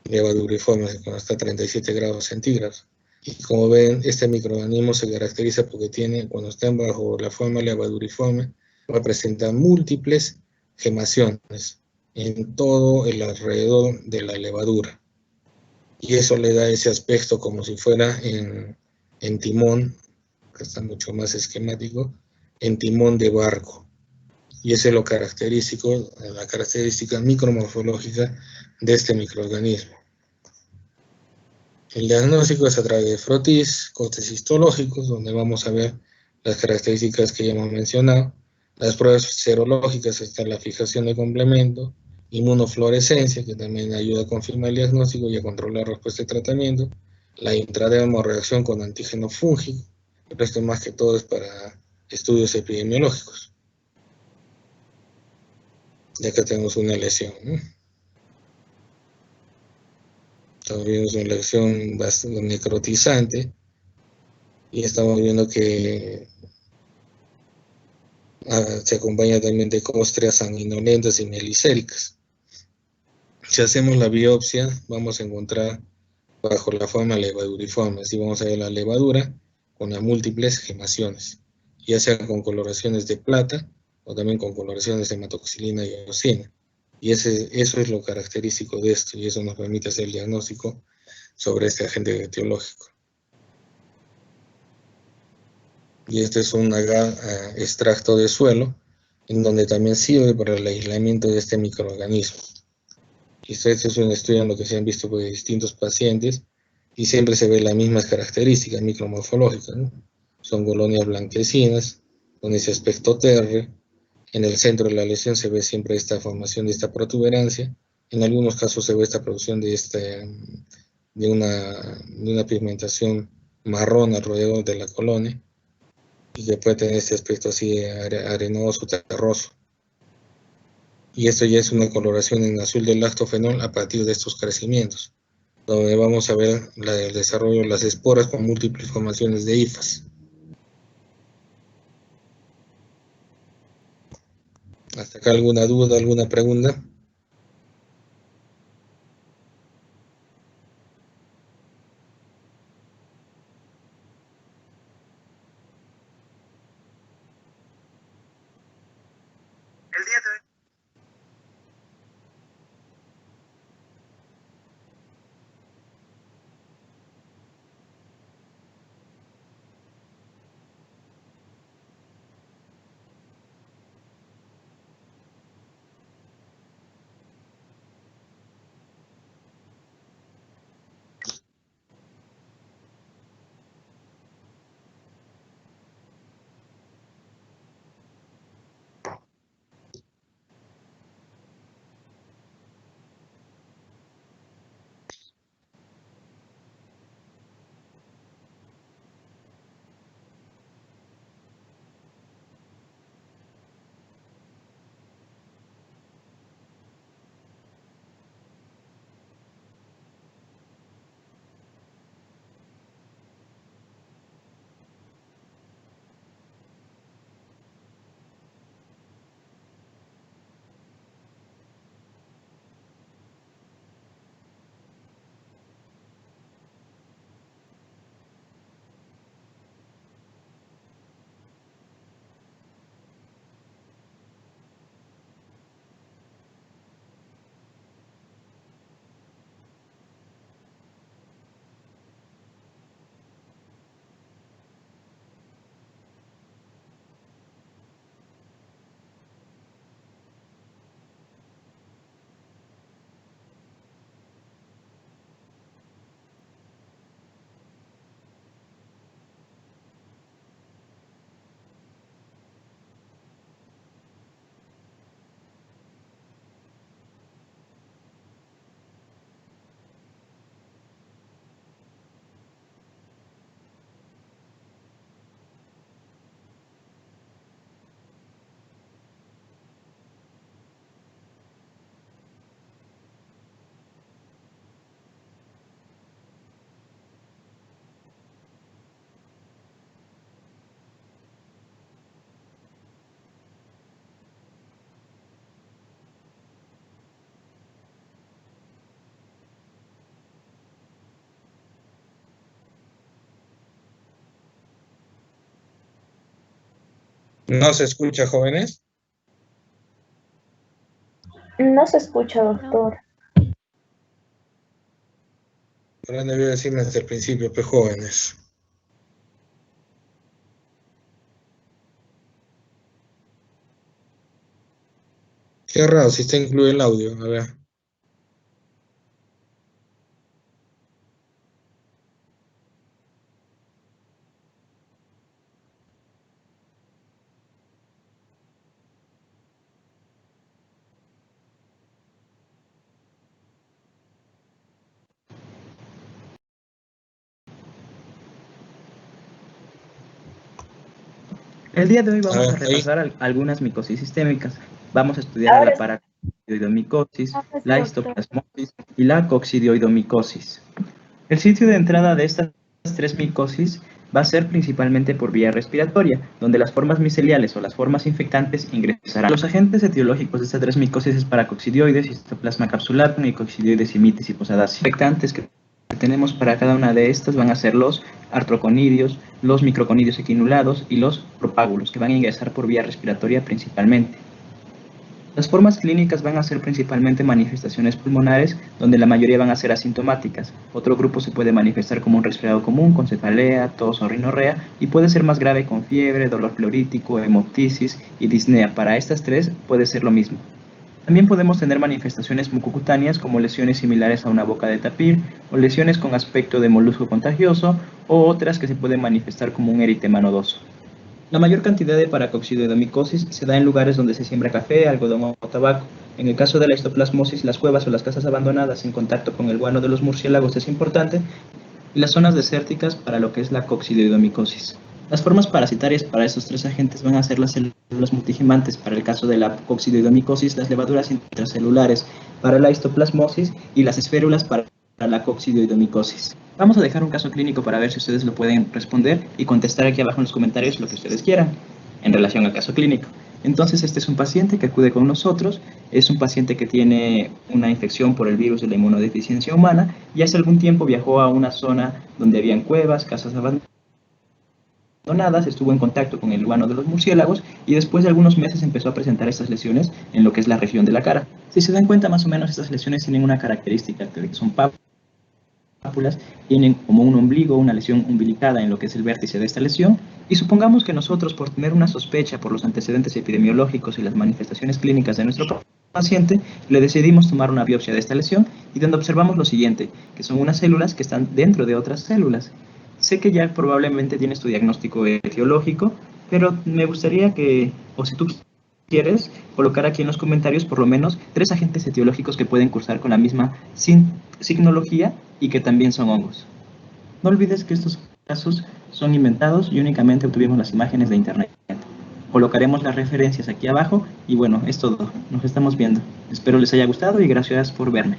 levaduriformes, cuando está a 37 grados centígrados. Y como ven, este microorganismo se caracteriza porque cuando está bajo la forma levaduriforme, va a presentar múltiples gemaciones en todo el alrededor de la levadura. Y eso le da ese aspecto como si fuera en timón, que está mucho más esquemático, en timón de barco. Y ese es lo característico, la característica micromorfológica de este microorganismo. El diagnóstico es a través de frotis, cortes histológicos, donde vamos a ver las características que ya hemos mencionado. Las pruebas serológicas están la fijación de complemento, inmunofluorescencia, que también ayuda a confirmar el diagnóstico y a controlar la respuesta de tratamiento, la intradermorreacción con antígeno fúngico, el resto más que todo es para estudios epidemiológicos. Y acá tenemos una lesión, ¿no? Estamos viendo una lesión bastante necrotizante y estamos viendo que se acompaña también de costrias sanguinolentas y mielicéricas. Si hacemos la biopsia, vamos a encontrar bajo la forma levaduriforme, así vamos a ver la levadura con las múltiples gemaciones, ya sea con coloraciones de plata o también con coloraciones de hematoxilina y eosina. Y eso es lo característico de esto, y eso nos permite hacer el diagnóstico sobre este agente etiológico. Y este es un extracto de suelo, en donde también sirve para el aislamiento de este microorganismo. Y este es un estudio en lo que se han visto por distintos pacientes, y siempre se ve las mismas características micromorfológicas, ¿no? Son colonias blanquecinas, con ese aspecto terre. En el centro de la lesión se ve siempre esta formación de esta protuberancia. En algunos casos se ve esta producción de una pigmentación marrón alrededor de la colonia, y que puede tener este aspecto así arenoso, terroso. Y esto ya es una coloración en azul del lactofenol a partir de estos crecimientos, donde vamos a ver el desarrollo de las esporas con múltiples formaciones de hifas. ¿Hasta acá alguna duda, alguna pregunta? El día de hoy. ¿No se escucha, jóvenes? No se escucha, doctor. Ahora debió decirme desde el principio, pues, jóvenes. Qué raro, si está incluido el audio, a ver. El día de hoy vamos a Ahí. repasar algunas micosis sistémicas. Vamos a estudiar la paracoccidioidomicosis, la histoplasmosis y la coccidioidomicosis. El sitio de entrada de estas tres micosis va a ser principalmente por vía respiratoria, donde las formas miceliales o las formas infectantes ingresarán. Los agentes etiológicos de estas tres micosis es paracoccidioides, histoplasma capsulatum y coccidioides imitis y posadaceae. Infectantes que tenemos para cada una de estas van a ser los artroconidios, los microconidios equinulados y los propágulos, que van a ingresar por vía respiratoria principalmente. Las formas clínicas van a ser principalmente manifestaciones pulmonares, donde la mayoría van a ser asintomáticas. Otro grupo se puede manifestar como un resfriado común, con cefalea, tos o rinorrea, y puede ser más grave con fiebre, dolor pleurítico, hemoptisis y disnea. Para estas tres puede ser lo mismo. También podemos tener manifestaciones mucocutáneas como lesiones similares a una boca de tapir o lesiones con aspecto de molusco contagioso o otras que se pueden manifestar como un eritema nodoso. La mayor cantidad de paracoccidioidomicosis se da en lugares donde se siembra café, algodón o tabaco. En el caso de la histoplasmosis, las cuevas o las casas abandonadas en contacto con el guano de los murciélagos es importante, y las zonas desérticas para lo que es la coccidioidomicosis. Las formas parasitarias para estos tres agentes van a ser las células multigemantes para el caso de la coccidioidomicosis, las levaduras intracelulares para la histoplasmosis y las esférulas para la coccidioidomicosis. Vamos a dejar un caso clínico para ver si ustedes lo pueden responder y contestar aquí abajo en los comentarios lo que ustedes quieran en relación al caso clínico. Entonces, este es un paciente que acude con nosotros, es un paciente que tiene una infección por el virus de la inmunodeficiencia humana y hace algún tiempo viajó a una zona donde habían cuevas, casas abandonadas, estuvo en contacto con el guano de los murciélagos y después de algunos meses empezó a presentar estas lesiones en lo que es la región de la cara. Si se dan cuenta, más o menos estas lesiones tienen una característica, que son pápulas, tienen como un ombligo, una lesión umbilicada en lo que es el vértice de esta lesión, y supongamos que nosotros, por tener una sospecha por los antecedentes epidemiológicos y las manifestaciones clínicas de nuestro paciente, le decidimos tomar una biopsia de esta lesión y donde observamos lo siguiente, que son unas células que están dentro de otras células. Sé que ya probablemente tienes tu diagnóstico etiológico, pero me gustaría que, o si tú quieres, colocar aquí en los comentarios por lo menos 3 agentes etiológicos que pueden cursar con la misma signología y que también son hongos. No olvides que estos casos son inventados y únicamente obtuvimos las imágenes de internet. Colocaremos las referencias aquí abajo y bueno, es todo. Nos estamos viendo. Espero les haya gustado y gracias por verme.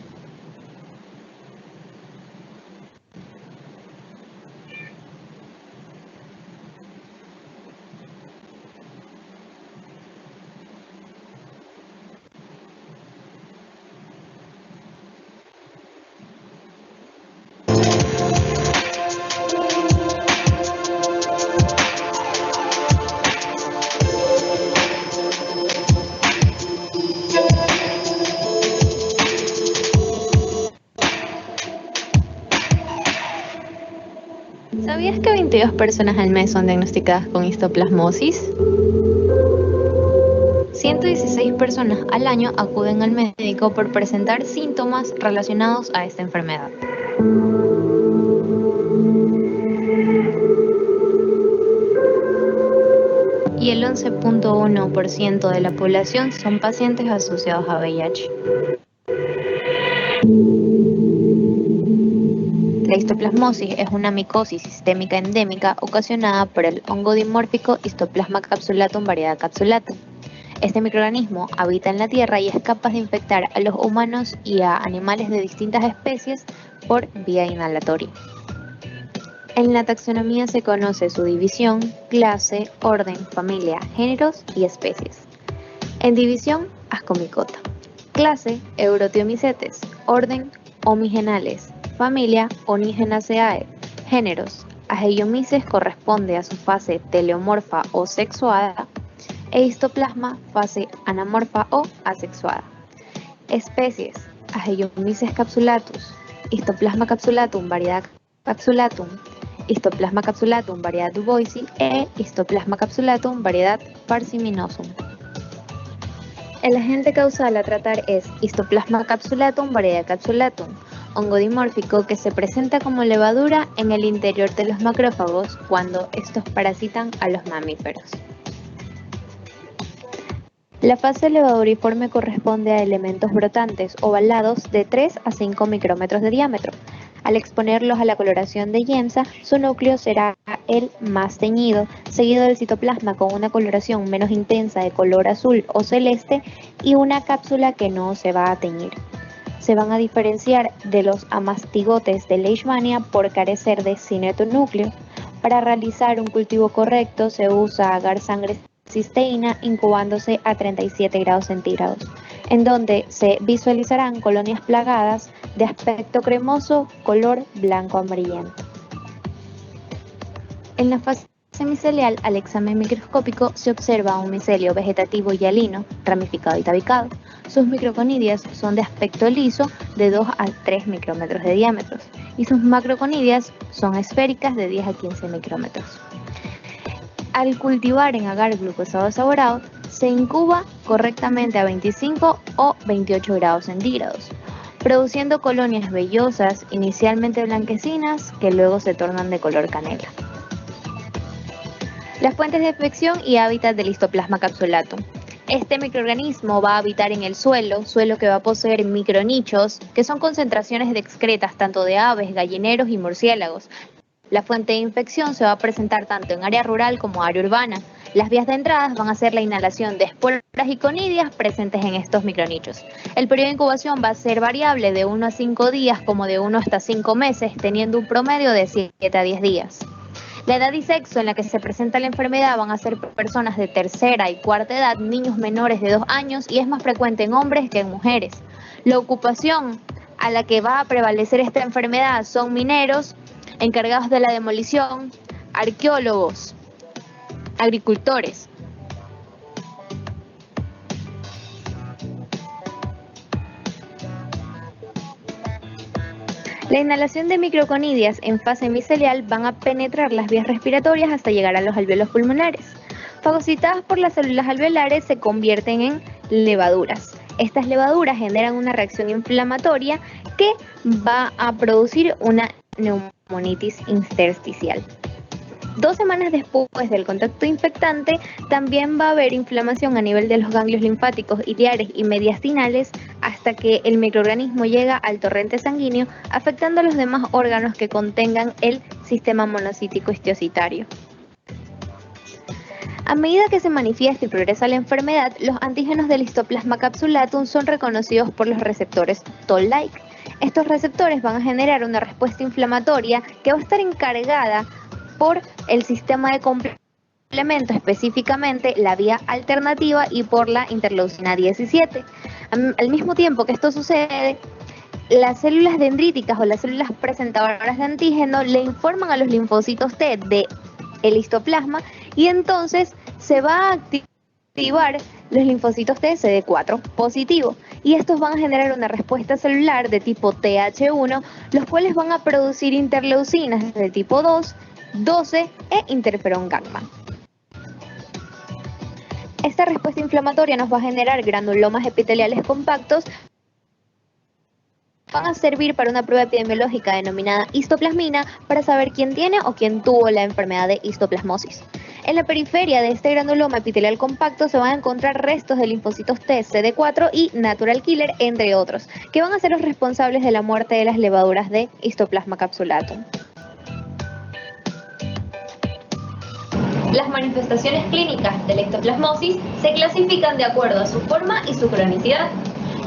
¿Sabías que 22 personas al mes son diagnosticadas con histoplasmosis? 116 personas al año acuden al médico por presentar síntomas relacionados a esta enfermedad. Y el 11.1% de la población son pacientes asociados a VIH. La histoplasmosis es una micosis sistémica endémica ocasionada por el hongo dimórfico Histoplasma capsulatum variedad capsulatum. Este microorganismo habita en la tierra y es capaz de infectar a los humanos y a animales de distintas especies por vía inhalatoria. En la taxonomía se conoce su división, clase, orden, familia, géneros y especies. En división, Ascomycota. Clase, Eurothiomycetes. Orden, Homigenales. Familia, Onigenaceae. Géneros, Ageomyces corresponde a su fase teleomorfa o sexuada e histoplasma fase anamorfa o asexuada. Especies, Ageomyces capsulatus, Histoplasma capsulatum variedad capsulatum, Histoplasma capsulatum variedad duboisi e Histoplasma capsulatum variedad parsimoniorum. El agente causal a tratar es Histoplasma capsulatum variedad capsulatum, hongo dimórfico que se presenta como levadura en el interior de los macrófagos cuando estos parasitan a los mamíferos. La fase levaduriforme corresponde a elementos brotantes ovalados de 3 a 5 micrómetros de diámetro. Al exponerlos a la coloración de Giemsa, su núcleo será el más teñido, seguido del citoplasma con una coloración menos intensa de color azul o celeste y una cápsula que no se va a teñir. Se van a diferenciar de los amastigotes de Leishmania por carecer de cinetonúcleo. Para realizar un cultivo correcto se usa agar sangre cisteína incubándose a 37 grados centígrados, en donde se visualizarán colonias plagadas de aspecto cremoso, color blanco amarillento. En la fase micelial, al examen microscópico se observa un micelio vegetativo hialino, ramificado y tabicado. Sus microconidias son de aspecto liso de 2 a 3 micrómetros de diámetro y sus macroconidias son esféricas de 10 a 15 micrómetros. Al cultivar en agar glucosado desaborado, se incuba correctamente a 25 o 28 grados centígrados, produciendo colonias vellosas inicialmente blanquecinas que luego se tornan de color canela. Las fuentes de infección y hábitat del Histoplasma capsulatum. Este microorganismo va a habitar en el suelo que va a poseer micronichos, que son concentraciones de excretas tanto de aves, gallineros y murciélagos. La fuente de infección se va a presentar tanto en área rural como área urbana. Las vías de entrada van a ser la inhalación de esporas y conidias presentes en estos micronichos. El periodo de incubación va a ser variable de 1 a 5 días como de 1 hasta 5 meses, teniendo un promedio de 7 a 10 días. La edad y sexo en la que se presenta la enfermedad van a ser personas de tercera y cuarta edad, niños menores de 2 años y es más frecuente en hombres que en mujeres. La ocupación a la que va a prevalecer esta enfermedad son mineros, encargados de la demolición, arqueólogos, agricultores. La inhalación de microconidias en fase micelial van a penetrar las vías respiratorias hasta llegar a los alvéolos pulmonares. Fagocitadas por las células alveolares se convierten en levaduras. Estas levaduras generan una reacción inflamatoria que va a producir una neumonitis intersticial. 2 semanas después del contacto infectante, también va a haber inflamación a nivel de los ganglios linfáticos iliares y mediastinales hasta que el microorganismo llega al torrente sanguíneo, afectando a los demás órganos que contengan el sistema monocítico histiocytario. A medida que se manifiesta y progresa la enfermedad, los antígenos del Histoplasma capsulatum son reconocidos por los receptores Toll-like. Estos receptores van a generar una respuesta inflamatoria que va a estar encargada por el sistema de complemento, específicamente la vía alternativa y por la interleucina 17. Al mismo tiempo que esto sucede, las células dendríticas o las células presentadoras de antígeno le informan a los linfocitos T del histoplasma y entonces se va a activar los linfocitos T CD4 positivo y estos van a generar una respuesta celular de tipo TH1, los cuales van a producir interleucinas de tipo 2, 12 e interferón gamma. Esta respuesta inflamatoria nos va a generar granulomas epiteliales compactos. Van a servir para una prueba epidemiológica denominada histoplasmina para saber quién tiene o quién tuvo la enfermedad de histoplasmosis. En la periferia de este granuloma epitelial compacto se van a encontrar restos de linfocitos T, CD4 y natural killer, entre otros, que van a ser los responsables de la muerte de las levaduras de Histoplasma capsulatum. Las manifestaciones clínicas de la histoplasmosis se clasifican de acuerdo a su forma y su cronicidad.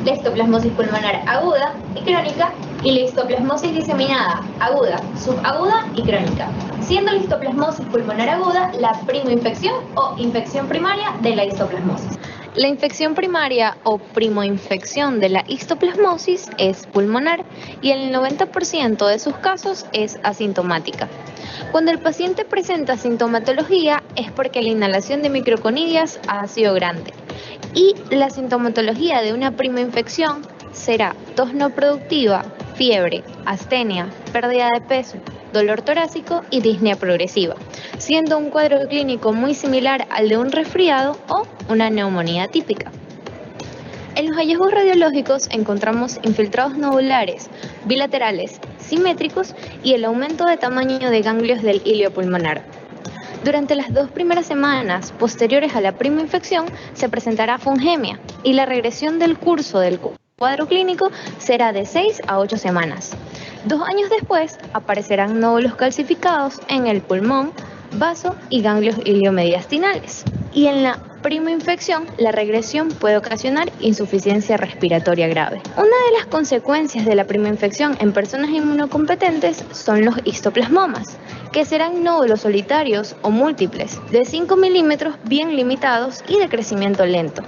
La histoplasmosis pulmonar aguda y crónica y la histoplasmosis diseminada aguda, subaguda y crónica, siendo la histoplasmosis pulmonar aguda la primoinfección o infección primaria de la histoplasmosis. La infección primaria o primoinfección de la histoplasmosis es pulmonar y el 90% de sus casos es asintomática. Cuando el paciente presenta sintomatología es porque la inhalación de microconidias ha sido grande. Y la sintomatología de una primoinfección será tos no productiva, fiebre, astenia, pérdida de peso, dolor torácico y disnea progresiva, siendo un cuadro clínico muy similar al de un resfriado o una neumonía típica. En los hallazgos radiológicos encontramos infiltrados nodulares, bilaterales, simétricos y el aumento de tamaño de ganglios del hilio pulmonar. Durante las 2 primeras semanas posteriores a la primoinfección se presentará fungemia y la regresión del curso del cuadro clínico será de 6 a 8 semanas. 2 años después aparecerán nódulos calcificados en el pulmón, vaso y ganglios iliomediastinales. Y en la primoinfección, la regresión puede ocasionar insuficiencia respiratoria grave. Una de las consecuencias de la primoinfección en personas inmunocompetentes son los histoplasmomas, que serán nódulos solitarios o múltiples, de 5 milímetros bien limitados y de crecimiento lento.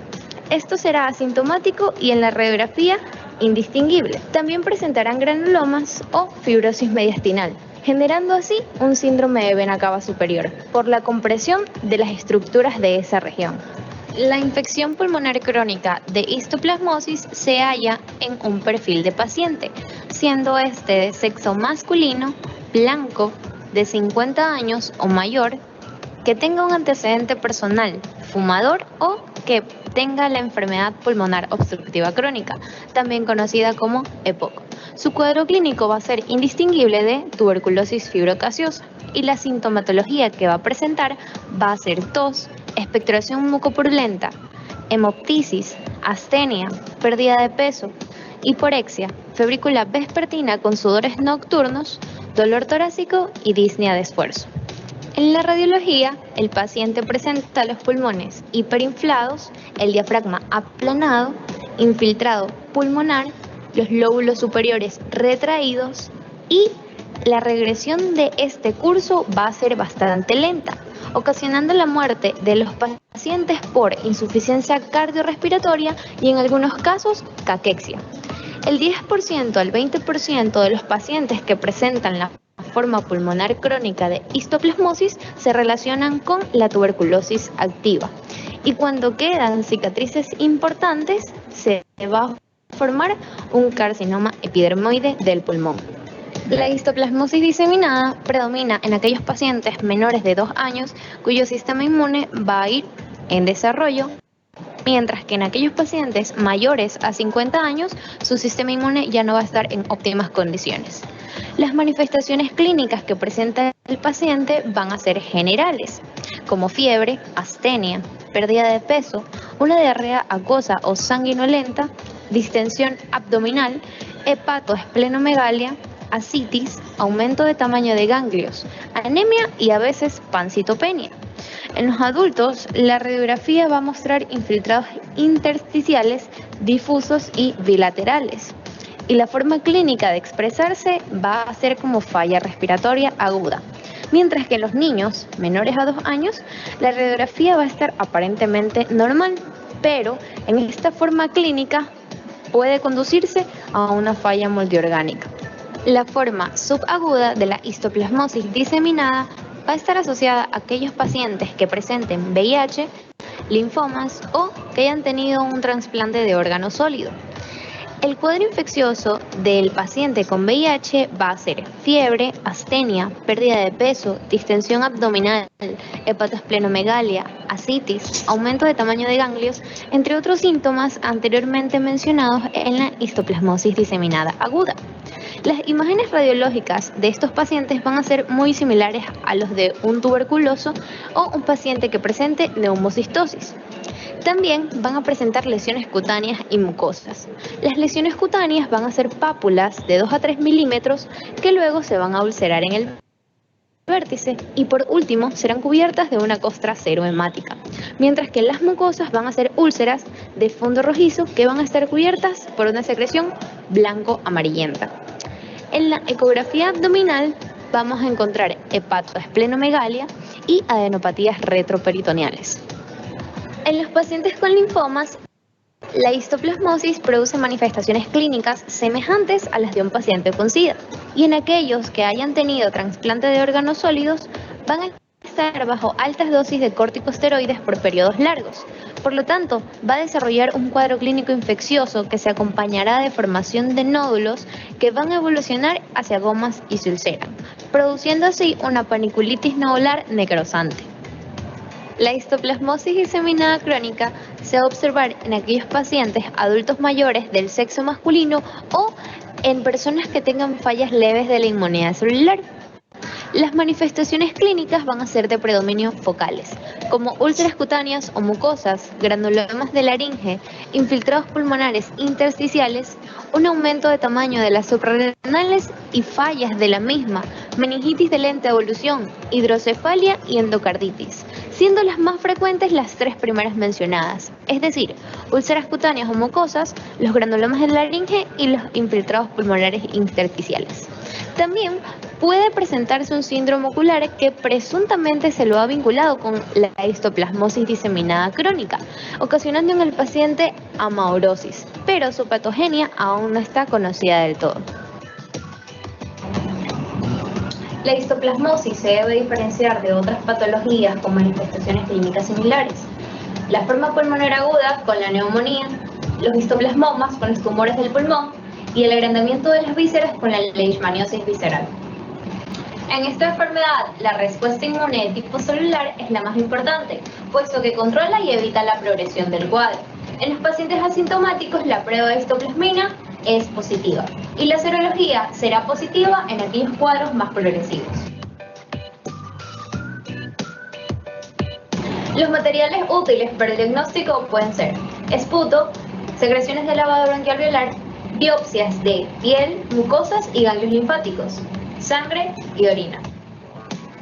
Esto será asintomático y en la radiografía indistinguible. También presentarán granulomas o fibrosis mediastinal, generando así un síndrome de vena cava superior por la compresión de las estructuras de esa región. La infección pulmonar crónica de histoplasmosis se halla en un perfil de paciente, siendo este de sexo masculino, blanco, de 50 años o mayor, que tenga un antecedente personal, fumador o que tenga la enfermedad pulmonar obstructiva crónica, también conocida como EPOC. Su cuadro clínico va a ser indistinguible de tuberculosis fibrocasiosa y la sintomatología que va a presentar va a ser tos, expectoración mucopurulenta, hemoptisis, astenia, pérdida de peso, hiporexia, febrícula vespertina con sudores nocturnos, dolor torácico y disnea de esfuerzo. En la radiología, el paciente presenta los pulmones hiperinflados, el diafragma aplanado, infiltrado pulmonar, los lóbulos superiores retraídos y la regresión de este curso va a ser bastante lenta, ocasionando la muerte de los pacientes por insuficiencia cardiorrespiratoria y en algunos casos caquexia. El 10% al 20% de los pacientes que presentan la forma pulmonar crónica de histoplasmosis se relacionan con la tuberculosis activa. Y cuando quedan cicatrices importantes, se va a formar un carcinoma epidermoide del pulmón. La histoplasmosis diseminada predomina en aquellos pacientes menores de 2 años cuyo sistema inmune va a ir en desarrollo, mientras que en aquellos pacientes mayores a 50 años su sistema inmune ya no va a estar en óptimas condiciones. Las manifestaciones clínicas que presenta el paciente van a ser generales, como fiebre, astenia, pérdida de peso, una diarrea acuosa o sanguinolenta, distensión abdominal, hepatoesplenomegalia, ascitis, aumento de tamaño de ganglios, anemia y a veces pancitopenia. En los adultos, la radiografía va a mostrar infiltrados intersticiales, difusos y bilaterales. Y la forma clínica de expresarse va a ser como falla respiratoria aguda. Mientras que en los niños menores a 2 años, la radiografía va a estar aparentemente normal, pero en esta forma clínica puede conducirse a una falla multiorgánica. La forma subaguda de la histoplasmosis diseminada va a estar asociada a aquellos pacientes que presenten VIH, linfomas o que hayan tenido un trasplante de órgano sólido. El cuadro infeccioso del paciente con VIH va a ser fiebre, astenia, pérdida de peso, distensión abdominal, hepatoesplenomegalia, ascitis, aumento de tamaño de ganglios, entre otros síntomas anteriormente mencionados en la histoplasmosis diseminada aguda. Las imágenes radiológicas de estos pacientes van a ser muy similares a los de un tuberculoso o un paciente que presente neumocistosis. También van a presentar lesiones cutáneas y mucosas. Las lesiones cutáneas van a ser pápulas de 2 a 3 milímetros que luego se van a ulcerar en el vértice y por último serán cubiertas de una costra serohemática, mientras que las mucosas van a ser úlceras de fondo rojizo que van a estar cubiertas por una secreción blanco-amarillenta. En la ecografía abdominal vamos a encontrar hepatoesplenomegalia y adenopatías retroperitoneales. En los pacientes con linfomas, la histoplasmosis produce manifestaciones clínicas semejantes a las de un paciente con SIDA. Y en aquellos que hayan tenido trasplante de órganos sólidos, van a estar bajo altas dosis de corticosteroides por periodos largos. Por lo tanto, va a desarrollar un cuadro clínico infeccioso que se acompañará de formación de nódulos que van a evolucionar hacia gomas y se ulceran, produciendo así una paniculitis nodular necrosante. La histoplasmosis diseminada crónica se va a observar en aquellos pacientes adultos mayores del sexo masculino o en personas que tengan fallas leves de la inmunidad celular. Las manifestaciones clínicas van a ser de predominio focales, como úlceras cutáneas o mucosas, granulomas de laringe, infiltrados pulmonares intersticiales, un aumento de tamaño de las suprarrenales y fallas de la misma, meningitis de lenta evolución, hidrocefalia y endocarditis, siendo las más frecuentes las 3 primeras mencionadas, es decir, úlceras cutáneas o mucosas, los granulomas de laringe y los infiltrados pulmonares intersticiales. También puede presentarse un síndrome ocular que presuntamente se lo ha vinculado con la histoplasmosis diseminada crónica, ocasionando en el paciente amaurosis, pero su patogenia aún no está conocida del todo. La histoplasmosis se debe diferenciar de otras patologías con manifestaciones clínicas similares. La forma pulmonar aguda con la neumonía, los histoplasmomas con los tumores del pulmón y el agrandamiento de las vísceras con la leishmaniosis visceral. En esta enfermedad, la respuesta inmune de tipo celular es la más importante, puesto que controla y evita la progresión del cuadro. En los pacientes asintomáticos, la prueba de histoplasmina es positiva y la serología será positiva en aquellos cuadros más progresivos. Los materiales útiles para el diagnóstico pueden ser esputo, secreciones de lavado bronquialveolar, biopsias de piel, mucosas y ganglios linfáticos, sangre y orina.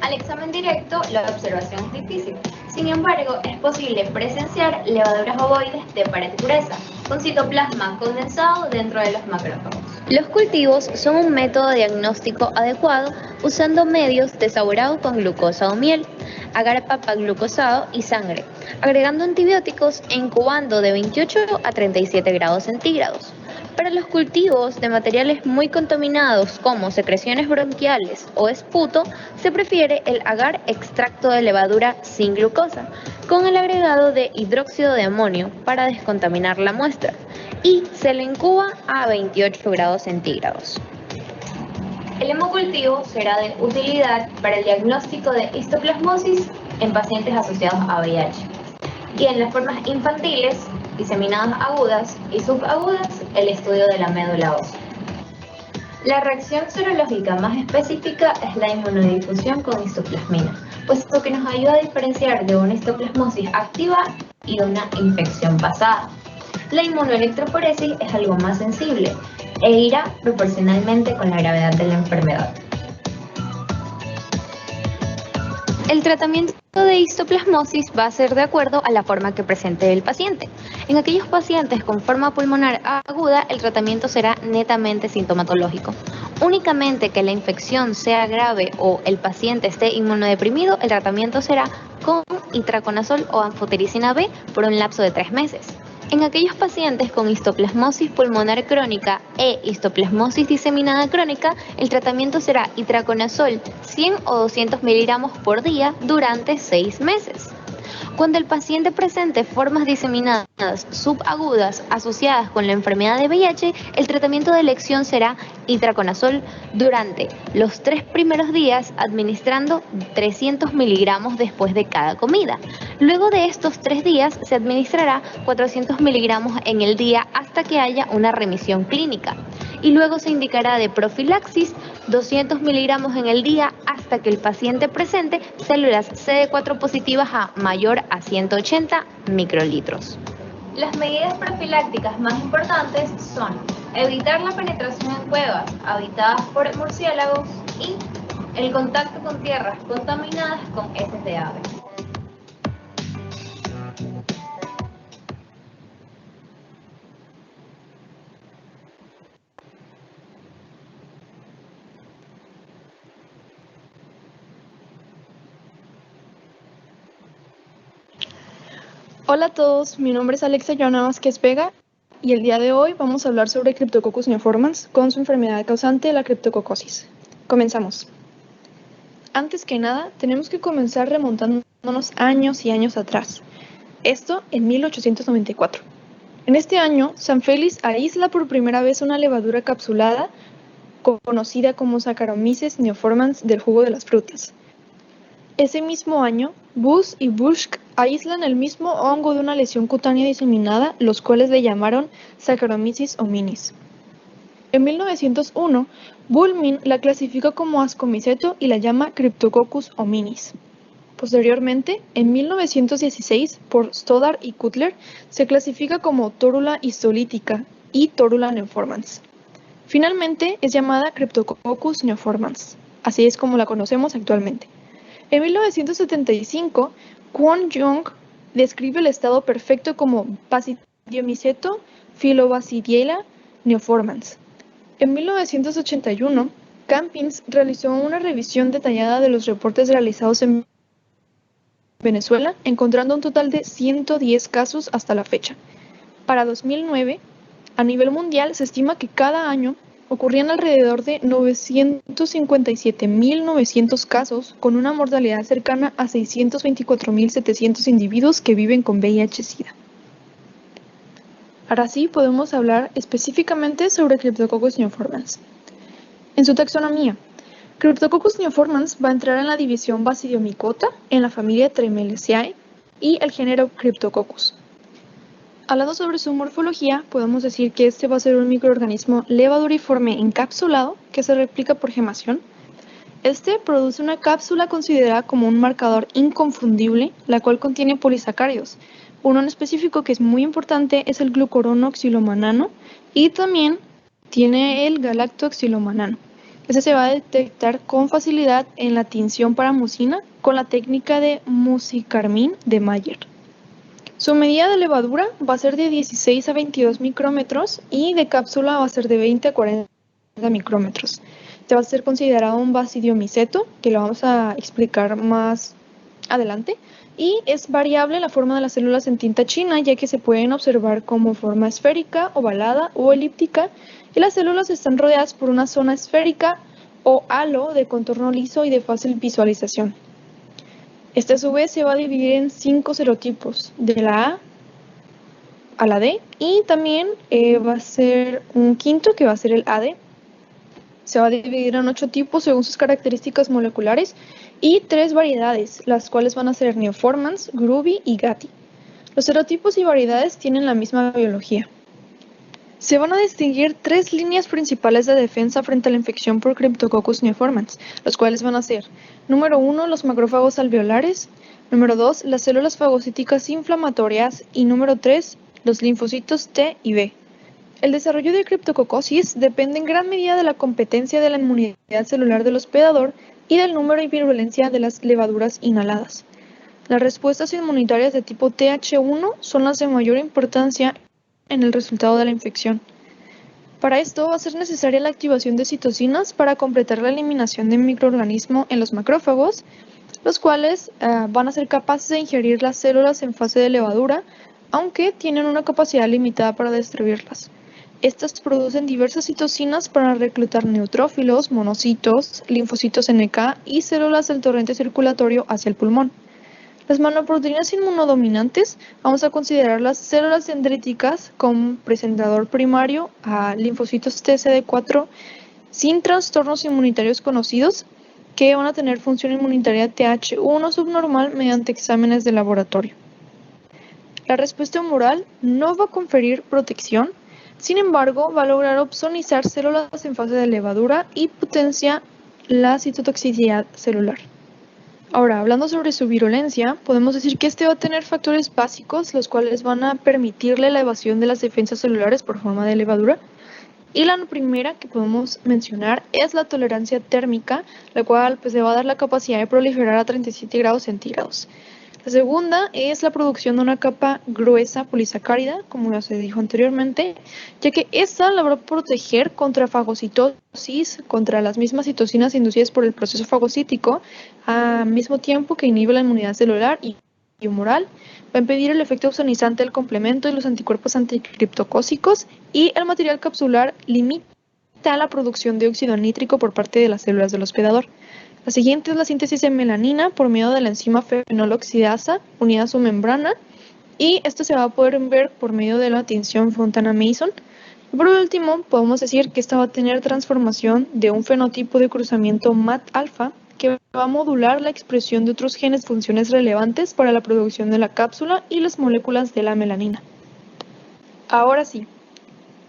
Al examen directo, la observación es difícil. Sin embargo, es posible presenciar levaduras ovoides de pared gruesa, con citoplasma condensado dentro de los macrófagos. Los cultivos son un método diagnóstico adecuado usando medios desaborados con glucosa o miel, agar papaglucosado y sangre, agregando antibióticos e incubando de 28 a 37 grados centígrados. Para los cultivos de materiales muy contaminados como secreciones bronquiales o esputo, se prefiere el agar extracto de levadura sin glucosa, con el agregado de hidróxido de amonio para descontaminar la muestra, y se le incuba a 28 grados centígrados. El hemocultivo será de utilidad para el diagnóstico de histoplasmosis en pacientes asociados a VIH y en las formas infantiles, diseminadas agudas y subagudas, el estudio de la médula ósea. La reacción serológica más específica es la inmunodifusión con histoplasmina, puesto que nos ayuda a diferenciar de una histoplasmosis activa y de una infección pasada. La inmunoelectroforesis es algo más sensible e irá proporcionalmente con la gravedad de la enfermedad. El tratamiento de histoplasmosis va a ser de acuerdo a la forma que presente el paciente. En aquellos pacientes con forma pulmonar aguda, el tratamiento será netamente sintomatológico. Únicamente que la infección sea grave o el paciente esté inmunodeprimido, el tratamiento será con itraconazol o anfotericina B por un lapso de 3 meses. En aquellos pacientes con histoplasmosis pulmonar crónica e histoplasmosis diseminada crónica, el tratamiento será itraconazol 100 o 200 miligramos por día durante 6 meses. Cuando el paciente presente formas diseminadas subagudas asociadas con la enfermedad de VIH, el tratamiento de elección será itraconazol durante los 3 primeros días, administrando 300 miligramos después de cada comida. Luego de estos 3 días, se administrará 400 miligramos en el día hasta que haya una remisión clínica. Y luego se indicará de profilaxis 200 miligramos en el día hasta que el paciente presente células CD4 positivas a mayor a 180 microlitros. Las medidas profilácticas más importantes son evitar la penetración en cuevas habitadas por murciélagos y el contacto con tierras contaminadas con heces de aves. Hola a todos, mi nombre es Alexa Joana Vázquez Vega y el día de hoy vamos a hablar sobre Cryptococcus neoformans con su enfermedad causante, la criptococosis. Comenzamos. Antes que nada, tenemos que comenzar remontándonos años y años atrás. Esto en 1894. En este año, San Félix aísla por primera vez una levadura capsulada conocida como Saccharomyces neoformans del jugo de las frutas. Ese mismo año, Buss y Buschke aíslan el mismo hongo de una lesión cutánea diseminada, los cuales le llamaron Saccharomyces hominis. En 1901, Bullmin la clasifica como ascomiceto y la llama Cryptococcus hominis. Posteriormente, en 1916, por Stoddard y Cutler, se clasifica como Torula histolítica y Torula neoformans. Finalmente, es llamada Cryptococcus neoformans, así es como la conocemos actualmente. En 1975, Kwon Jung describe el estado perfecto como Basidiomyceto phylobasidiella neoformans. En 1981, Campins realizó una revisión detallada de los reportes realizados en Venezuela, encontrando un total de 110 casos hasta la fecha. Para 2009, a nivel mundial se estima que cada año ocurrían alrededor de 957.900 casos, con una mortalidad cercana a 624.700 individuos que viven con VIH-Sida. Ahora sí podemos hablar específicamente sobre Cryptococcus neoformans. En su taxonomía, Cryptococcus neoformans va a entrar en la división Basidiomycota, en la familia Tremelaceae, y el género Cryptococcus. Hablando sobre su morfología, podemos decir que este va a ser un microorganismo levaduriforme encapsulado que se replica por gemación. Este produce una cápsula considerada como un marcador inconfundible, la cual contiene polisacáridos. Uno en específico que es muy importante es el glucuronoxilomanano y también tiene el galactoxilomanano. Ese se va a detectar con facilidad en la tinción para mucina con la técnica de Musi-Carmine de Mayer. Su medida de levadura va a ser de 16 a 22 micrómetros y de cápsula va a ser de 20 a 40 micrómetros. Este va a ser considerado un basidiomiceto, que lo vamos a explicar más adelante, y es variable la forma de las células en tinta china, ya que se pueden observar como forma esférica, ovalada o elíptica, y las células están rodeadas por una zona esférica o halo de contorno liso y de fácil visualización. Este a su vez se va a dividir en 5 serotipos, de la A a la D, y también va a ser un quinto que va a ser el AD. Se va a dividir en 8 tipos según sus características moleculares y 3 variedades, las cuales van a ser Neoformans, Groovy y Gatti. Los serotipos y variedades tienen la misma biología. Se van a distinguir 3 líneas principales de defensa frente a la infección por Cryptococcus neoformans, los cuales van a ser: número 1, los macrófagos alveolares; número 2, las células fagocíticas inflamatorias; y número 3, los linfocitos T y B. El desarrollo de criptococosis depende en gran medida de la competencia de la inmunidad celular del hospedador y del número y virulencia de las levaduras inhaladas. Las respuestas inmunitarias de tipo Th1 son las de mayor importancia en el resultado de la infección. Para esto va a ser necesaria la activación de citocinas para completar la eliminación del microorganismo en los macrófagos, los cuales van a ser capaces de ingerir las células en fase de levadura, aunque tienen una capacidad limitada para destruirlas. Estas producen diversas citocinas para reclutar neutrófilos, monocitos, linfocitos NK y células del torrente circulatorio hacia el pulmón. Las monoproteínas inmunodominantes vamos a considerar las células dendríticas con presentador primario a linfocitos TCD4 sin trastornos inmunitarios conocidos, que van a tener función inmunitaria Th1 subnormal mediante exámenes de laboratorio. La respuesta humoral no va a conferir protección, sin embargo va a lograr opsonizar células en fase de levadura y potencia la citotoxicidad celular. Ahora, hablando sobre su virulencia, podemos decir que este va a tener factores básicos, los cuales van a permitirle la evasión de las defensas celulares por forma de levadura. Y la primera que podemos mencionar es la tolerancia térmica, la cual le va a dar la capacidad de proliferar a 37 grados centígrados. La segunda es la producción de una capa gruesa polisacárida, como ya se dijo anteriormente, ya que esta la va a proteger contra fagocitosis, contra las mismas citocinas inducidas por el proceso fagocítico, al mismo tiempo que inhibe la inmunidad celular y humoral, va a impedir el efecto opsonizante del complemento y los anticuerpos anticriptocócicos, y el material capsular limita la producción de óxido nítrico por parte de las células del hospedador. La siguiente es la síntesis de melanina por medio de la enzima fenoloxidasa unida a su membrana, y esto se va a poder ver por medio de la tinción Fontana-Mason. Y por último, podemos decir que esta va a tener transformación de un fenotipo de cruzamiento MAT-alfa que va a modular la expresión de otros genes funciones relevantes para la producción de la cápsula y las moléculas de la melanina. Ahora sí,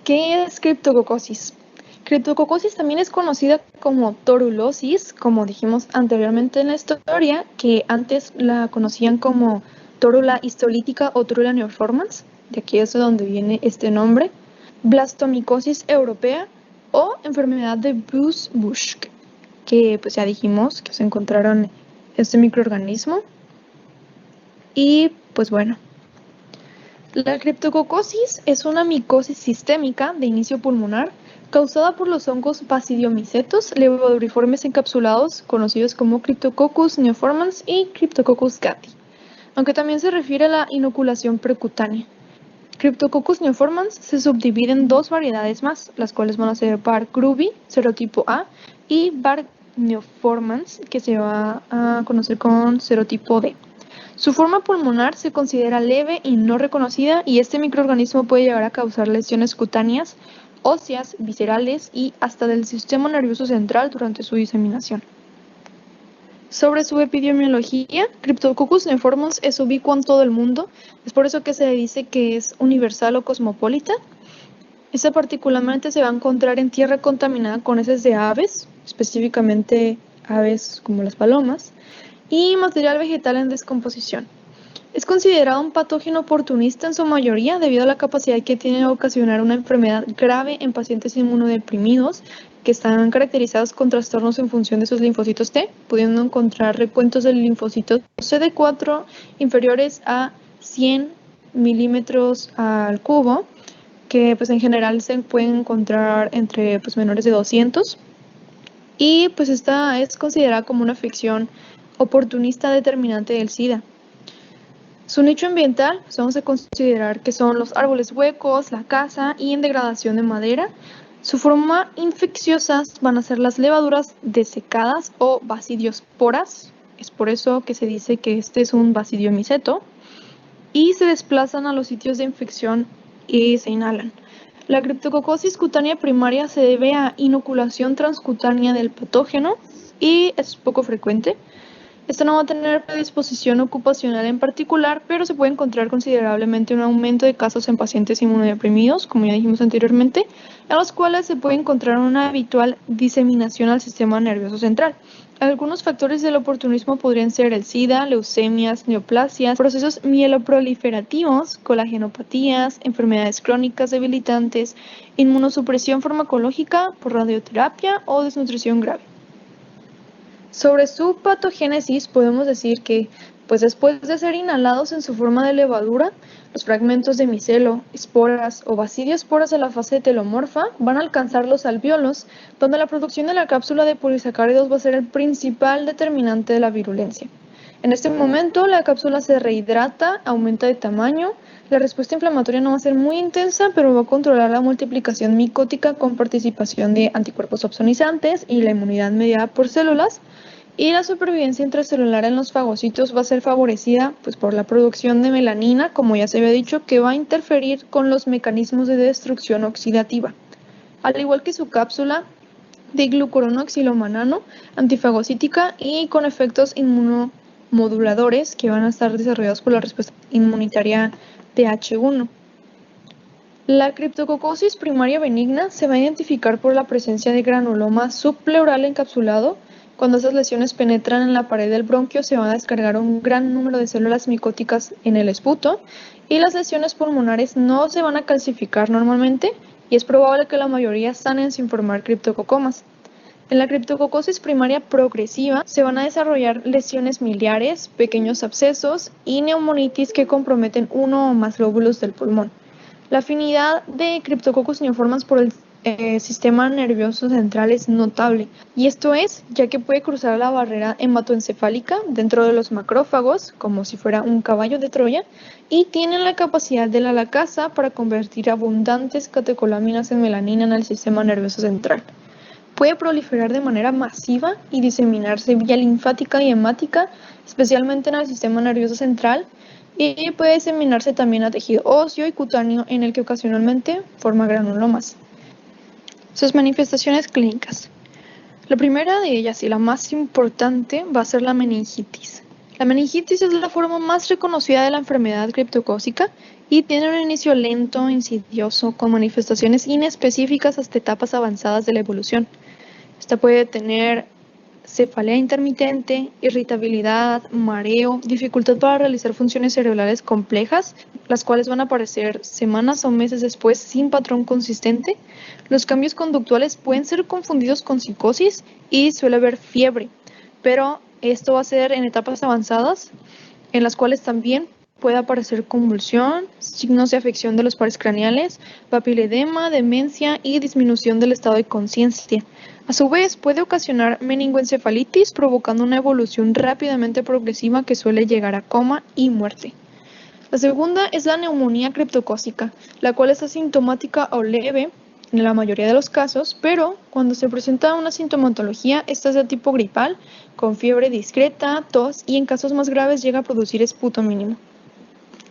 ¿qué es criptococosis? Criptococosis también es conocida como torulosis, como dijimos anteriormente en la historia, que antes la conocían como tórula histolítica o tórula neoformans, de aquí es de donde viene este nombre, blastomicosis europea o enfermedad de Busch-Busch, que pues ya dijimos que se encontraron este microorganismo. Y pues bueno, la criptococosis es una micosis sistémica de inicio pulmonar causada por los hongos basidiomicetos levaduriformes encapsulados, conocidos como Cryptococcus neoformans y Cryptococcus gatti, aunque también se refiere a la inoculación percutánea. Cryptococcus neoformans se subdivide en 2 variedades más, las cuales van a ser Bar Groovy, serotipo A, y Bar neoformans, que se va a conocer con serotipo D. Su forma pulmonar se considera leve y no reconocida, y este microorganismo puede llegar a causar lesiones cutáneas, óseas, viscerales y hasta del sistema nervioso central durante su diseminación. Sobre su epidemiología, Cryptococcus neoformans es ubicuo en todo el mundo, es por eso que se dice que es universal o cosmopolita. Esta particularmente se va a encontrar en tierra contaminada con heces de aves, específicamente aves como las palomas, y material vegetal en descomposición. Es considerado un patógeno oportunista en su mayoría debido a la capacidad que tiene de ocasionar una enfermedad grave en pacientes inmunodeprimidos que están caracterizados con trastornos en función de sus linfocitos T, pudiendo encontrar recuentos del linfocito CD4 inferiores a 100 milímetros al cubo, que pues en general se pueden encontrar entre pues, menores de 200. Y pues esta es considerada como una afección oportunista determinante del SIDA. Su nicho ambiental, pues vamos a considerar que son los árboles huecos, la caza y en degradación de madera. Su forma infecciosa van a ser las levaduras desecadas o basidiosporas. Es por eso que se dice que este es un basidiomiceto. Y se desplazan a los sitios de infección y se inhalan. La criptococosis cutánea primaria se debe a inoculación transcutánea del patógeno y es poco frecuente. Esto no va a tener predisposición ocupacional en particular, pero se puede encontrar considerablemente un aumento de casos en pacientes inmunodeprimidos, como ya dijimos anteriormente, en los cuales se puede encontrar una habitual diseminación al sistema nervioso central. Algunos factores del oportunismo podrían ser el SIDA, leucemias, neoplasias, procesos mieloproliferativos, colagenopatías, enfermedades crónicas debilitantes, inmunosupresión farmacológica por radioterapia o desnutrición grave. Sobre su patogénesis podemos decir que, pues después de ser inhalados en su forma de levadura, los fragmentos de micelo, esporas o basidiosporas de la fase telomorfa van a alcanzar los alvéolos, donde la producción de la cápsula de polisacáridos va a ser el principal determinante de la virulencia. En este momento la cápsula se rehidrata, aumenta de tamaño, la respuesta inflamatoria no va a ser muy intensa, pero va a controlar la multiplicación micótica con participación de anticuerpos opsonizantes y la inmunidad mediada por células. Y la supervivencia intracelular en los fagocitos va a ser favorecida pues, por la producción de melanina, como ya se había dicho, que va a interferir con los mecanismos de destrucción oxidativa. Al igual que su cápsula de glucurono xilomanano, antifagocítica y con efectos inmunomoduladores que van a estar desarrollados por la respuesta inmunitaria TH1. La criptococosis primaria benigna se va a identificar por la presencia de granuloma subpleural encapsulado. Cuando esas lesiones penetran en la pared del bronquio, se van a descargar un gran número de células micóticas en el esputo y las lesiones pulmonares no se van a calcificar normalmente y es probable que la mayoría sanen sin formar criptococomas. En la criptococosis primaria progresiva se van a desarrollar lesiones miliares, pequeños abscesos y neumonitis que comprometen uno o más lóbulos del pulmón. La afinidad de Cryptococcus neoformans por el sistema nervioso central es notable, y esto es ya que puede cruzar la barrera hematoencefálica dentro de los macrófagos como si fuera un caballo de Troya y tienen la capacidad de la lacasa para convertir abundantes catecolaminas en melanina en el sistema nervioso central. Puede proliferar de manera masiva y diseminarse vía linfática y hemática, especialmente en el sistema nervioso central, y puede diseminarse también a tejido óseo y cutáneo en el que ocasionalmente forma granulomas. Sus manifestaciones clínicas. La primera de ellas y la más importante va a ser la meningitis. La meningitis es la forma más reconocida de la enfermedad criptocócica y tiene un inicio lento, insidioso, con manifestaciones inespecíficas hasta etapas avanzadas de la evolución. Esta puede tener cefalea intermitente, irritabilidad, mareo, dificultad para realizar funciones cerebrales complejas, las cuales van a aparecer semanas o meses después sin patrón consistente. Los cambios conductuales pueden ser confundidos con psicosis y suele haber fiebre, pero esto va a ser en etapas avanzadas, en las cuales también puede aparecer convulsión, signos de afección de los pares craneales, papiledema, demencia y disminución del estado de conciencia. A su vez, puede ocasionar meningoencefalitis, provocando una evolución rápidamente progresiva que suele llegar a coma y muerte. La segunda es la neumonía criptocócica, la cual es asintomática o leve en la mayoría de los casos, pero cuando se presenta una sintomatología, esta es de tipo gripal, con fiebre discreta, tos y en casos más graves llega a producir esputo mínimo.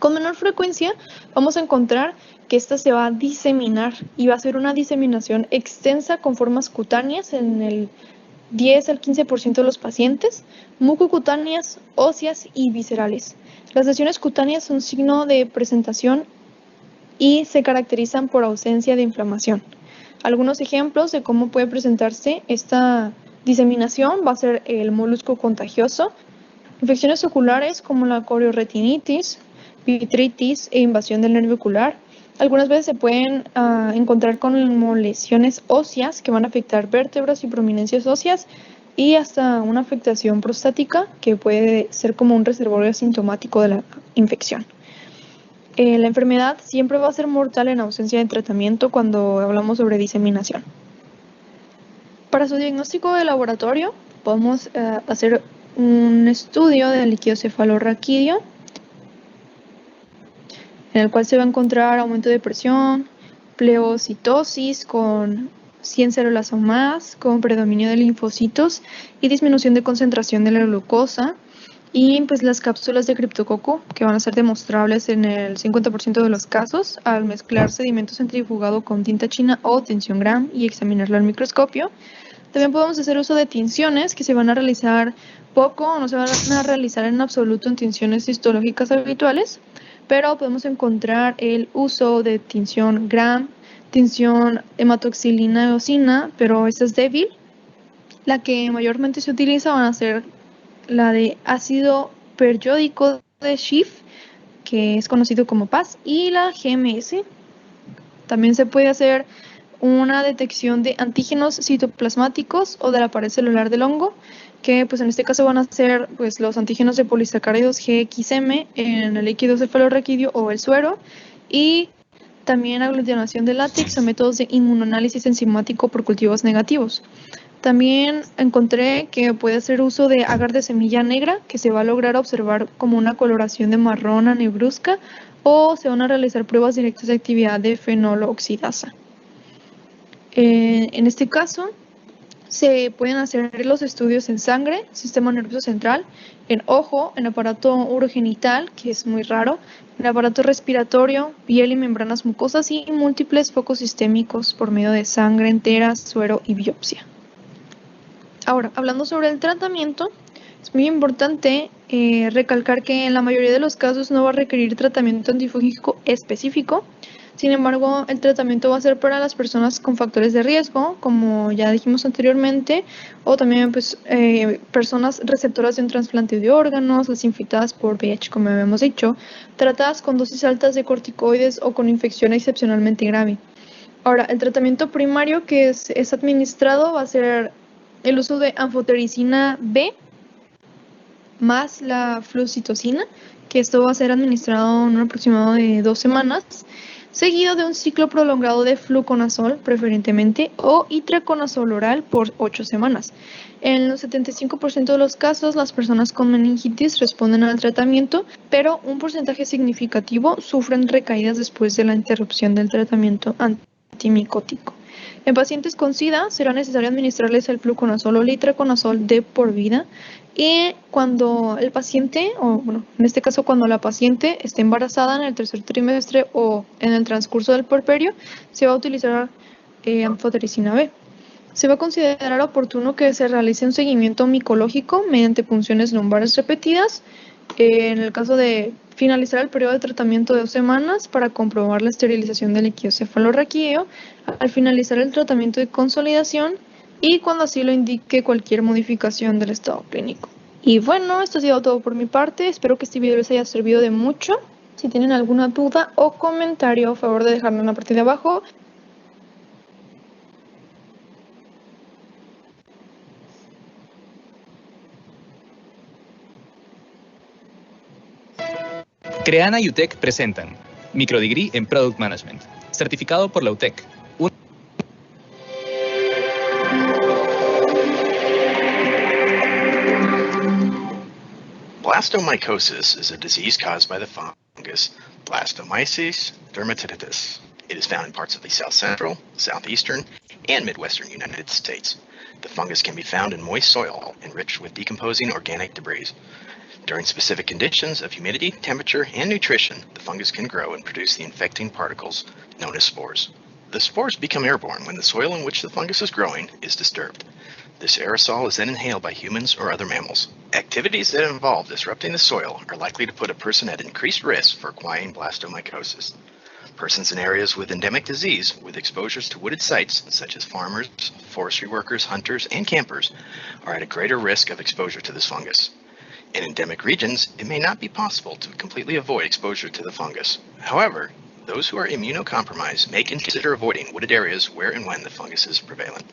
Con menor frecuencia vamos a encontrar que esta se va a diseminar y va a ser una diseminación extensa con formas cutáneas en el 10 al 15% de los pacientes, mucocutáneas, óseas y viscerales. Las lesiones cutáneas son signo de presentación y se caracterizan por ausencia de inflamación. Algunos ejemplos de cómo puede presentarse esta diseminación va a ser el molusco contagioso, infecciones oculares como la corioretinitis, vitritis e invasión del nervio ocular. Algunas veces se pueden encontrar con lesiones óseas que van a afectar vértebras y prominencias óseas y hasta una afectación prostática que puede ser como un reservorio asintomático de la infección. La enfermedad siempre va a ser mortal en ausencia de tratamiento cuando hablamos sobre diseminación. Para su diagnóstico de laboratorio podemos hacer un estudio del líquido cefalorraquídeo en el cual se va a encontrar aumento de presión, pleocitosis con 100 células o más, con predominio de linfocitos y disminución de concentración de la glucosa, y pues las cápsulas de criptococo que van a ser demostrables en el 50% de los casos al mezclar sedimento centrifugado con tinta china o tensión Gram y examinarlo al microscopio. También podemos hacer uso de tinciones que se van a realizar poco o no se van a realizar en absoluto en tinciones histológicas habituales, pero podemos encontrar el uso de tinción Gram, tinción hematoxilina eosina, pero esta es débil. La que mayormente se utiliza van a ser la de ácido periódico de Schiff, que es conocido como PAS, y la GMS. También se puede hacer una detección de antígenos citoplasmáticos o de la pared celular del hongo, que pues en este caso van a ser pues los antígenos de polisacáridos GXM en el líquido cefalorraquídeo o el suero, y también aglutinación de látex o métodos de inmunoanálisis enzimático por cultivos negativos. También encontré que puede hacer uso de agar de semilla negra, que se va a lograr observar como una coloración de marrón a negruzca, o se van a realizar pruebas directas de actividad de fenoloxidasa. En este caso, se pueden hacer los estudios en sangre, sistema nervioso central, en ojo, en aparato urogenital, que es muy raro, en aparato respiratorio, piel y membranas mucosas y múltiples focos sistémicos por medio de sangre entera, suero y biopsia. Ahora, hablando sobre el tratamiento, es muy importante recalcar que en la mayoría de los casos no va a requerir tratamiento antifúngico específico. Sin embargo, el tratamiento va a ser para las personas con factores de riesgo, como ya dijimos anteriormente, o también pues, personas receptoras de un trasplante de órganos, las infectadas por VIH, como habíamos dicho, tratadas con dosis altas de corticoides o con infección excepcionalmente grave. Ahora, el tratamiento primario que es administrado va a ser el uso de anfotericina B más la flucitocina, que esto va a ser administrado en un aproximado de 2 semanas, seguido de un ciclo prolongado de fluconazol, preferentemente, o itraconazol oral por 8 semanas. En los 75% de los casos, las personas con meningitis responden al tratamiento, pero un porcentaje significativo sufren recaídas después de la interrupción del tratamiento antimicótico. En pacientes con SIDA será necesario administrarles el fluconazol o el itraconazol de por vida, y cuando el paciente, o bueno, en este caso cuando la paciente esté embarazada en el tercer trimestre o en el transcurso del puerperio, se va a utilizar anfotericina B. Se va a considerar oportuno que se realice un seguimiento micológico mediante punciones lumbares repetidas, en el caso de finalizar el periodo de tratamiento de 2 semanas para comprobar la esterilización del líquido cefalorraquídeo, al finalizar el tratamiento de consolidación y cuando así lo indique cualquier modificación del estado clínico. Y bueno, esto ha sido todo por mi parte. Espero que este video les haya servido de mucho. Si tienen alguna duda o comentario, a favor de dejarlo en la parte de abajo. Creana y UTEC presentan Microdegree en Product Management, certificado por la UTEC. Blastomycosis is a disease caused by the fungus Blastomyces dermatitis. It is found in parts of the south central, southeastern, and midwestern United States. The fungus can be found in moist soil enriched with decomposing organic debris. During specific conditions of humidity, temperature, and nutrition, the fungus can grow and produce the infecting particles known as spores. The spores become airborne when the soil in which the fungus is growing is disturbed. This aerosol is then inhaled by humans or other mammals. Activities that involve disrupting the soil are likely to put a person at increased risk for acquiring blastomycosis. Persons in areas with endemic disease with exposures to wooded sites, such as farmers, forestry workers, hunters, and campers, are at a greater risk of exposure to this fungus. In endemic regions, it may not be possible to completely avoid exposure to the fungus. However, those who are immunocompromised may consider avoiding wooded areas where and when the fungus is prevalent.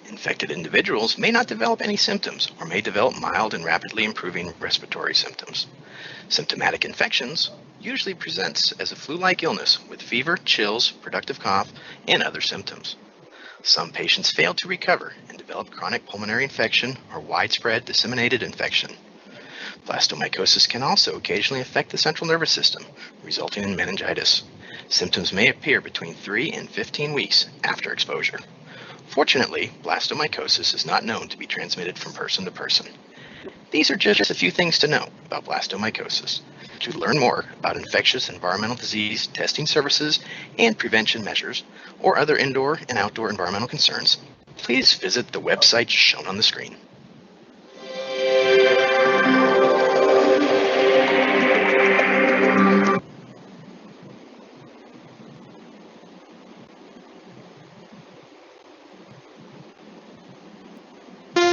Infected individuals may not develop any symptoms or may develop mild and rapidly improving respiratory symptoms. Symptomatic infections usually presents as a flu-like illness with fever, chills, productive cough, and other symptoms. Some patients fail to recover and develop chronic pulmonary infection or widespread disseminated infection. Blastomycosis can also occasionally affect the central nervous system, resulting in meningitis. Symptoms may appear between 3 and 15 weeks after exposure. Fortunately, blastomycosis is not known to be transmitted from person to person. These are just a few things to know about blastomycosis. To learn more about infectious environmental disease testing services and prevention measures, or other indoor and outdoor environmental concerns, please visit the website shown on the screen.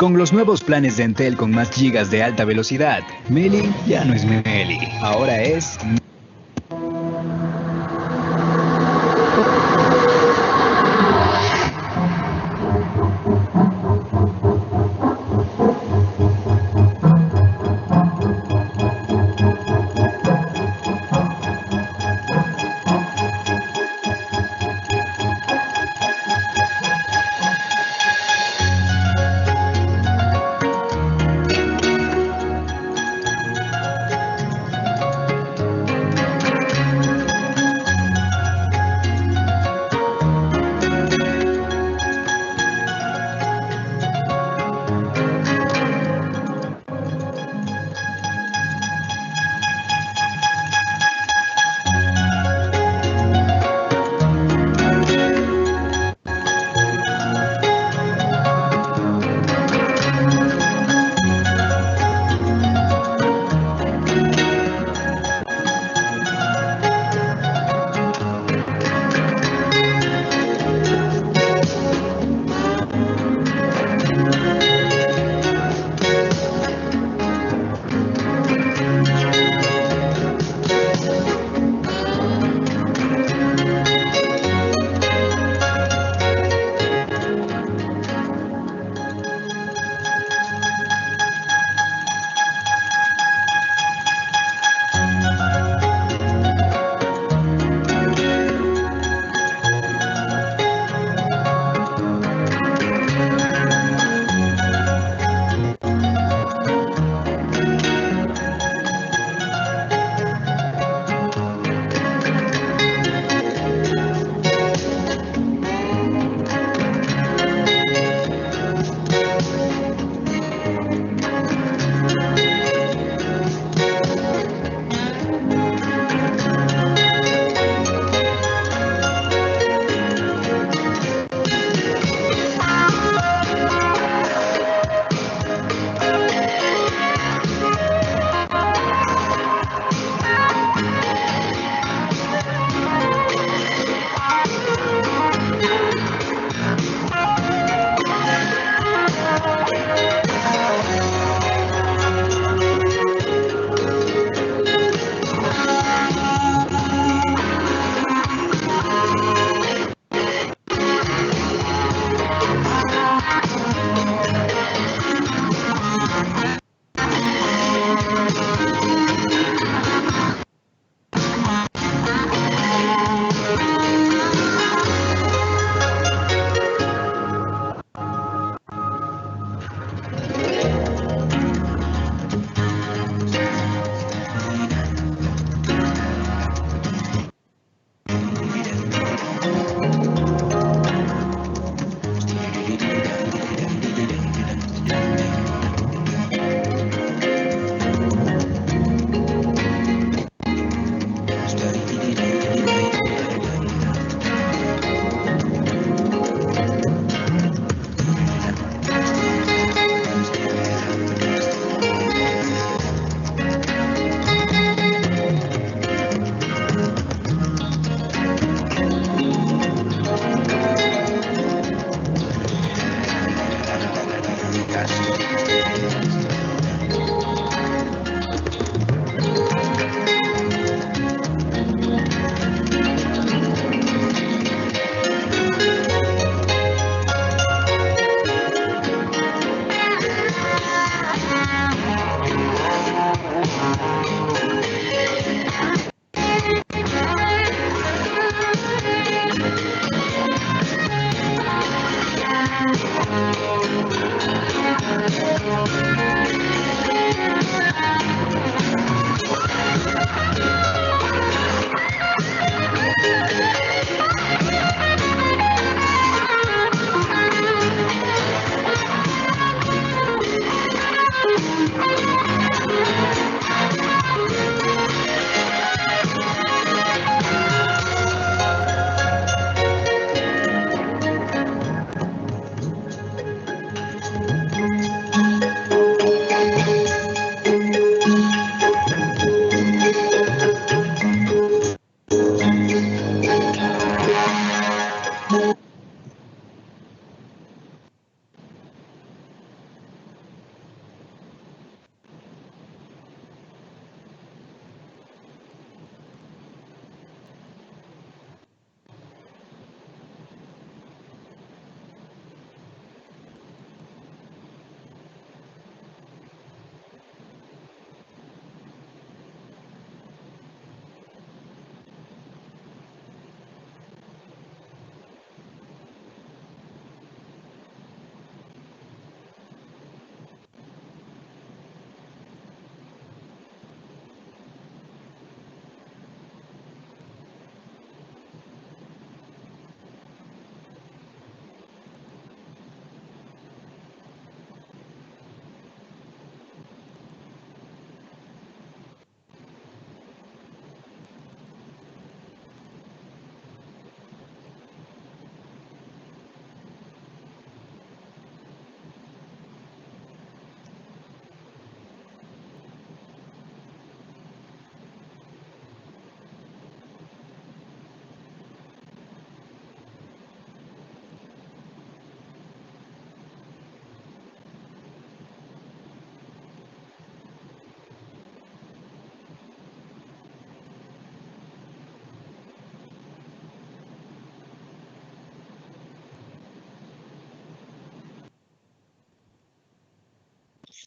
Con los nuevos planes de Entel con más gigas de alta velocidad, Meli ya no es Meli, ahora es...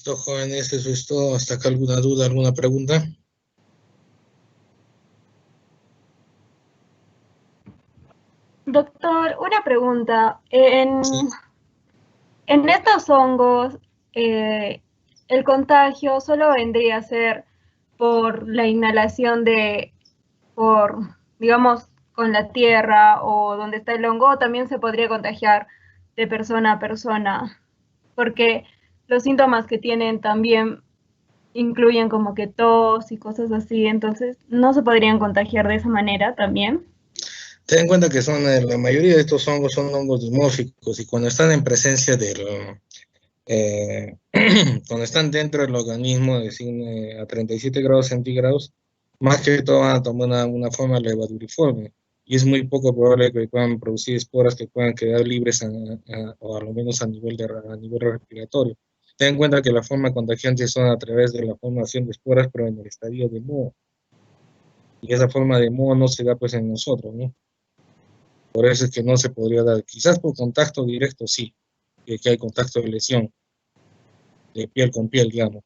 Listo, jóvenes, eso es todo. ¿Hasta acá alguna duda, alguna pregunta? Doctor, una pregunta. En estos hongos, el contagio solo vendría a ser por la inhalación digamos, con la tierra o donde está el hongo, o también se podría contagiar de persona a persona, porque los síntomas que tienen también incluyen como que tos y cosas así, entonces no se podrían contagiar de esa manera también. Ten en cuenta que la mayoría de estos hongos son hongos dimórficos y cuando están en presencia cuando están dentro del organismo, es decir, a 37 grados centígrados, más que todo van a tomar una forma levaduriforme y es muy poco probable que puedan producir esporas que puedan quedar libres o a lo menos a nivel respiratorio. Ten en cuenta que la forma contagiante son a través de la formación de esporas, pero en el estadio de moho. Y esa forma de moho no se da pues en nosotros, ¿no? Por eso es que no se podría dar. Quizás por contacto directo sí, que hay contacto de lesión, de piel con piel, digamos.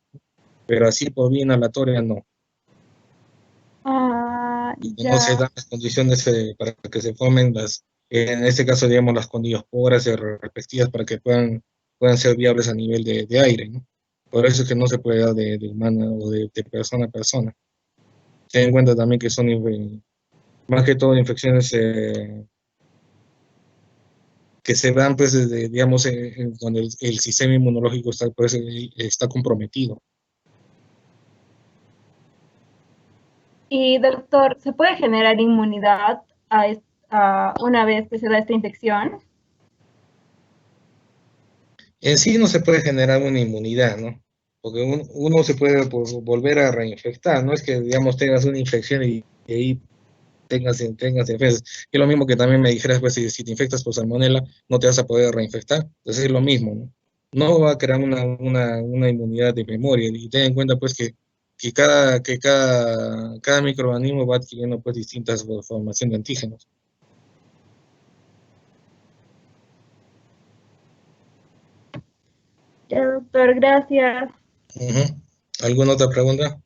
Pero así por vía inhalatoria no. No se dan las condiciones para que se formen en este caso, digamos, las condiosporas respectivas para que puedan ser viables a nivel de aire, ¿no? Por eso es que no se puede dar de humana o de persona a persona. Ten en cuenta también que son más que todo infecciones que se dan, pues, digamos, cuando el sistema inmunológico está, pues, está comprometido. Y doctor, ¿se puede generar inmunidad una vez que se da esta infección? En sí no se puede generar una inmunidad, ¿no? Porque uno se puede volver a reinfectar, no es que, digamos, tengas una infección y ahí tengas defensas. Es lo mismo que también me dijeras, pues, si te infectas por salmonela, no te vas a poder reinfectar. Entonces es lo mismo, ¿no? No va a crear una inmunidad de memoria. Y ten en cuenta, pues, que cada microorganismo va adquiriendo, pues, distintas formaciones de antígenos. Ya, doctor, gracias. ¿Alguna otra pregunta?